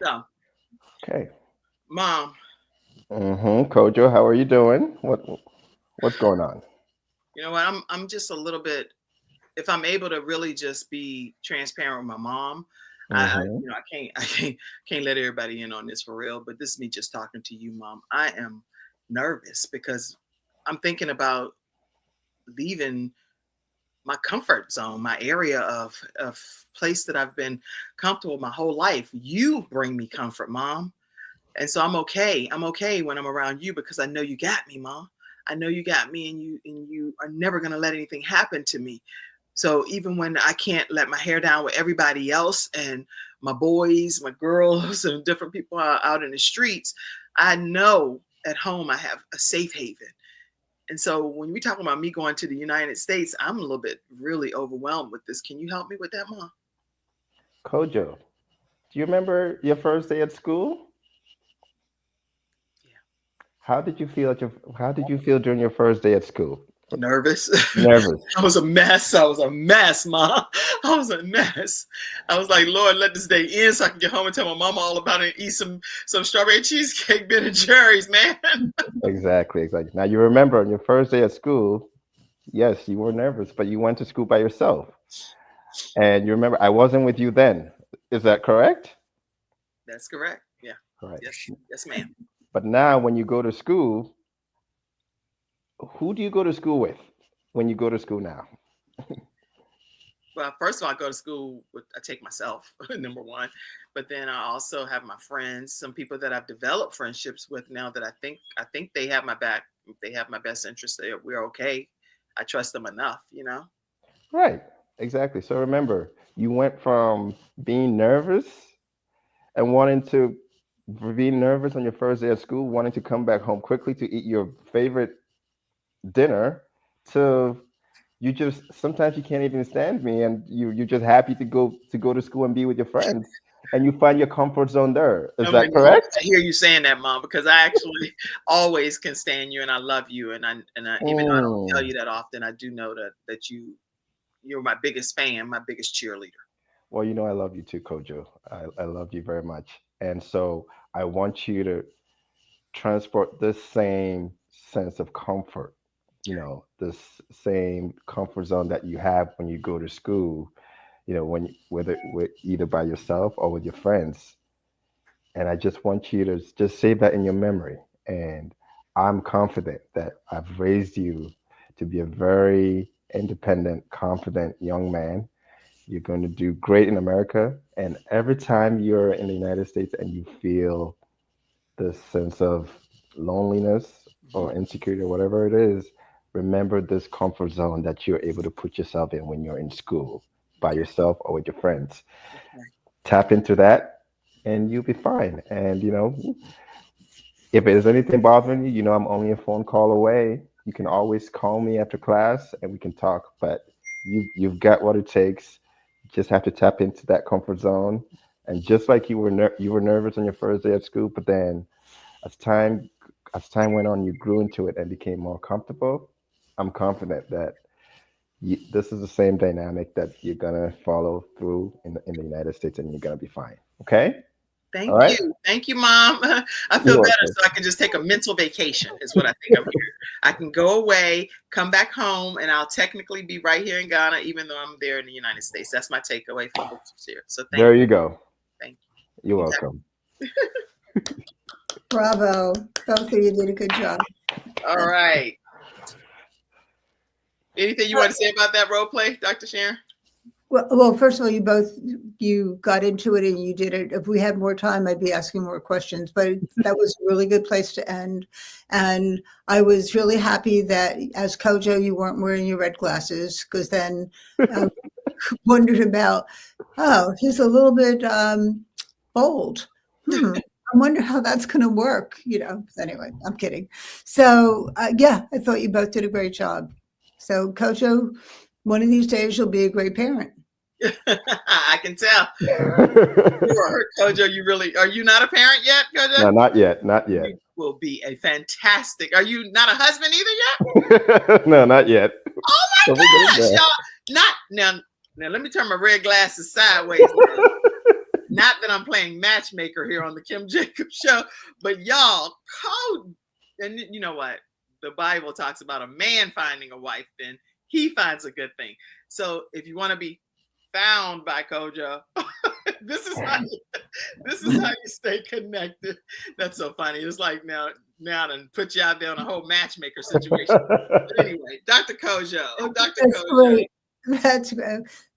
So. Okay. Mom. Kwadjo, how are you doing? What's going on? You know what? I'm just a little bit. If I'm able to really just be transparent with my mom, I can't let everybody in on this for real. But this is me just talking to you, Mom. I am nervous because I'm thinking about leaving my comfort zone, my area of place that I've been comfortable my whole life. You bring me comfort, Mom. And so I'm okay. I'm okay when I'm around you because I know you got me, Mom. I know you got me, and you are never gonna let anything happen to me. So even when I can't let my hair down with everybody else and my boys, my girls, and different people out in the streets, I know at home I have a safe haven. And so when we talk about me going to the United States, I'm a little bit really overwhelmed with this. Can you help me with that, Mom? Kwadjo, do you remember your first day at school? How did you feel during your first day at school? Nervous. Nervous. I was a mess, Mom. I was a mess. I was like, Lord, let this day end so I can get home and tell my mama all about it and eat some strawberry cheesecake, Ben and Jerry's, man. Exactly. Now you remember on your first day at school, yes, you were nervous, but you went to school by yourself. And you remember I wasn't with you then. Is that correct? That's correct. Yeah. Correct. Yes, ma'am. But now when you go to school, who do you go to school with when you go to school now? Well, first of all, I go to school I take myself, number one. But then I also have my friends, some people that I've developed friendships with now that I think they have my back. They have my best interest. We're okay. I trust them enough, Right. Exactly. So remember, you went from being nervous and being nervous on your first day of school, wanting to come back home quickly to eat your favorite dinner, to you just sometimes you can't even stand me, and you're just happy to go to school and be with your friends, and you find your comfort zone there. Is that correct? I hear you saying that, Mom, because I actually always can stand you, and I love you, and I even though I don't tell you that often, I do know that you're my biggest fan, my biggest cheerleader. Well, I love you too, Kwadjo. I love you very much. And so I want you to transport this same sense of comfort, this same comfort zone that you have when you go to school, whether either by yourself or with your friends. And I just want you to just save that in your memory. And I'm confident that I've raised you to be a very independent, confident young man. You're going to do great in America. And every time you're in the United States and you feel this sense of loneliness or insecurity or whatever it is, remember this comfort zone that you're able to put yourself in when you're in school by yourself or with your friends. Tap into that and you'll be fine. And, if there's anything bothering you, I'm only a phone call away. You can always call me after class and we can talk, but you've got what it takes. Just have to tap into that comfort zone, and just like you were nervous on your first day at school, but then as time went on, you grew into it and became more comfortable. I'm confident that this is the same dynamic that you're gonna follow through in the United States, and you're gonna be fine. Okay. Thank All right. you. Thank you, Mom. I feel You're better, welcome. so I can just take a mental vacation is what I think I'm here. I can go away, come back home, and I'll technically be right here in Ghana, even though I'm there in the United States. That's my takeaway from books here. So There you go. thank You're you. welcome. Bravo. Both of you did a good job. All right. Anything you want to say about that role play, Dr. Sharon? Well, first of all, you got into it and you did it. If we had more time, I'd be asking more questions, but that was a really good place to end. And I was really happy that as Kwadjo, you weren't wearing your red glasses, because then I wondered about, oh, he's a little bit bold. I wonder how that's going to work, Anyway, I'm kidding. So, yeah, I thought you both did a great job. So, Kwadjo, one of these days you'll be a great parent. I can tell. Kwadjo, are you not a parent yet, Kwadjo? No, not yet. Not yet. You will be a fantastic. Are you not a husband either yet? No, not yet. Oh my gosh, y'all. Now, let me turn my red glasses sideways. Not that I'm playing matchmaker here on the Kim Jacobs Show, but y'all, and you know what? The Bible talks about a man finding a wife, then he finds a good thing. So if you want to be found by Kwadjo, this is how you stay connected. That's so funny. It's like now and put you out there on a whole matchmaker situation. But anyway, Dr. Kwadjo. Oh, Dr. Kwadjo. That's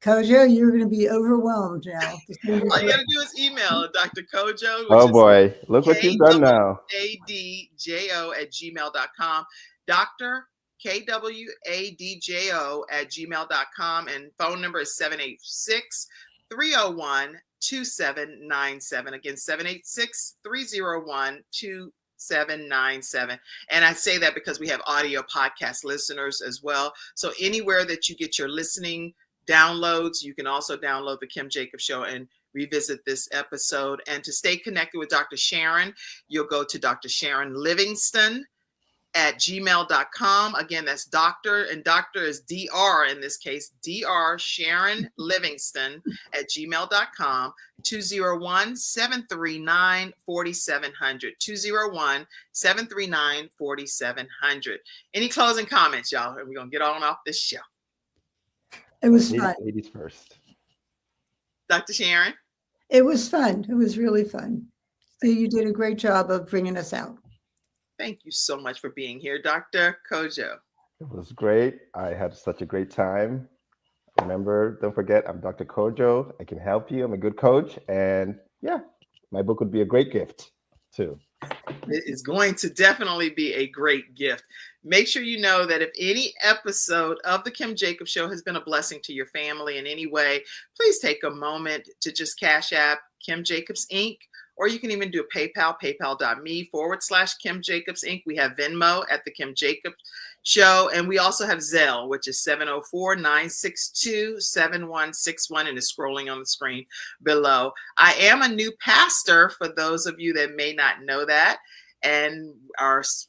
Kwadjo, you're going to be overwhelmed now. All you got to do is email Dr. Kwadjo. Oh boy, look what you've done now. KWADJO@gmail.com. Dr. KWADJO@gmail.com, and phone number is 786-301-2797. Again, 786-301-2797. And I say that because we have audio podcast listeners as well. So anywhere that you get your listening downloads, you can also download the Kim Jacobs Show and revisit this episode. And to stay connected with Dr. Sharon, you'll go to Dr. Sharon Livingston at gmail.com. Again, that's doctor, and doctor is DR in this case, DR Sharon Livingston at gmail.com. 201-739-4700. 201-739-4700. Any closing comments, y'all? We're going to get on off this show. It was fun. Ladies first. Dr. Sharon? It was fun. It was really fun. So you did a great job of bringing us out. Thank you so much for being here, Dr. Kwadjo. It was great. I had such a great time. Remember, don't forget, I'm Dr. Kwadjo. I can help you. I'm a good coach. And yeah, my book would be a great gift too. It is going to definitely be a great gift. Make sure you know that if any episode of the Kim Jacobs Show has been a blessing to your family in any way, please take a moment to just Cash App Kim Jacobs Inc. Or you can even do a PayPal, paypal.me/Kim Jacobs Inc. We have Venmo at the Kim Jacobs Show. And we also have Zelle, which is 704-962-7161, and is scrolling on the screen below. I am a new pastor, for those of you that may not know that. And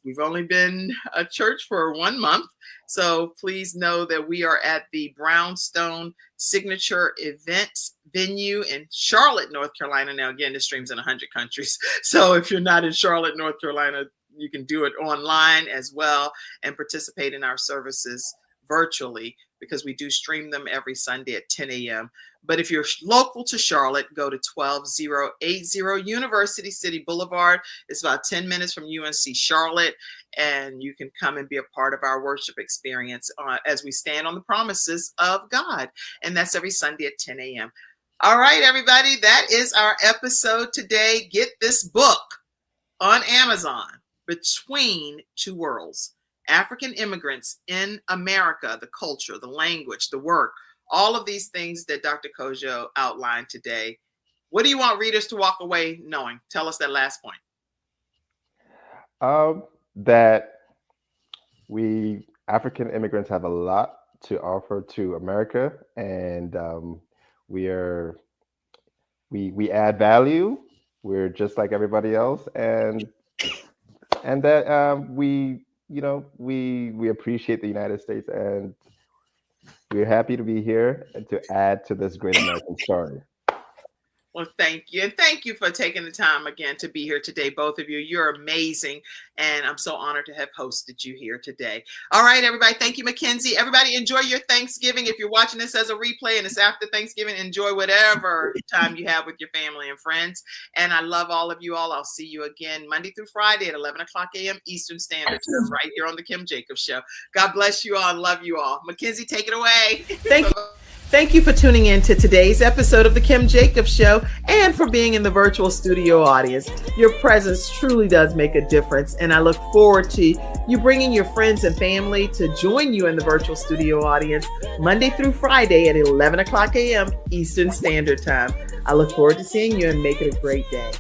we've only been a church for 1 month. So please know that we are at the Brownstone Signature Events venue in Charlotte, North Carolina. Now, again, this streams in 100 countries. So if you're not in Charlotte, North Carolina, you can do it online as well and participate in our services virtually, because we do stream them every Sunday at 10 a.m. But if you're local to Charlotte, go to 12080 University City Boulevard. It's about 10 minutes from UNC Charlotte, and you can come and be a part of our worship experience as we stand on the promises of God. And that's every Sunday at 10 a.m. All right, everybody, that is our episode today. Get this book on Amazon, Between Two Worlds: African Immigrants in America, the Culture, the Language, the Work, all of these things that Dr. Kwadjo outlined today. What do you want readers to walk away knowing? Tell us that last point. That we African immigrants have a lot to offer to America, and we add value. We're just like everybody else, and that we appreciate the United States, and we're happy to be here and to add to this great American story. Well, thank you. And thank you for taking the time again to be here today, both of you. You're amazing. And I'm so honored to have hosted you here today. All right, everybody. Thank you, Mackenzie. Everybody, enjoy your Thanksgiving. If you're watching this as a replay and it's after Thanksgiving, enjoy whatever time you have with your family and friends. And I love all of you all. I'll see you again Monday through Friday at 11 o'clock a.m. Eastern Standard Time right here on The Kim Jacobs Show. God bless you all and love you all. Mackenzie, take it away. Thank you for tuning in to today's episode of The Kim Jacobs Show and for being in the virtual studio audience. Your presence truly does make a difference, and I look forward to you bringing your friends and family to join you in the virtual studio audience Monday through Friday at 11 o'clock a.m. Eastern Standard Time. I look forward to seeing you and make it a great day.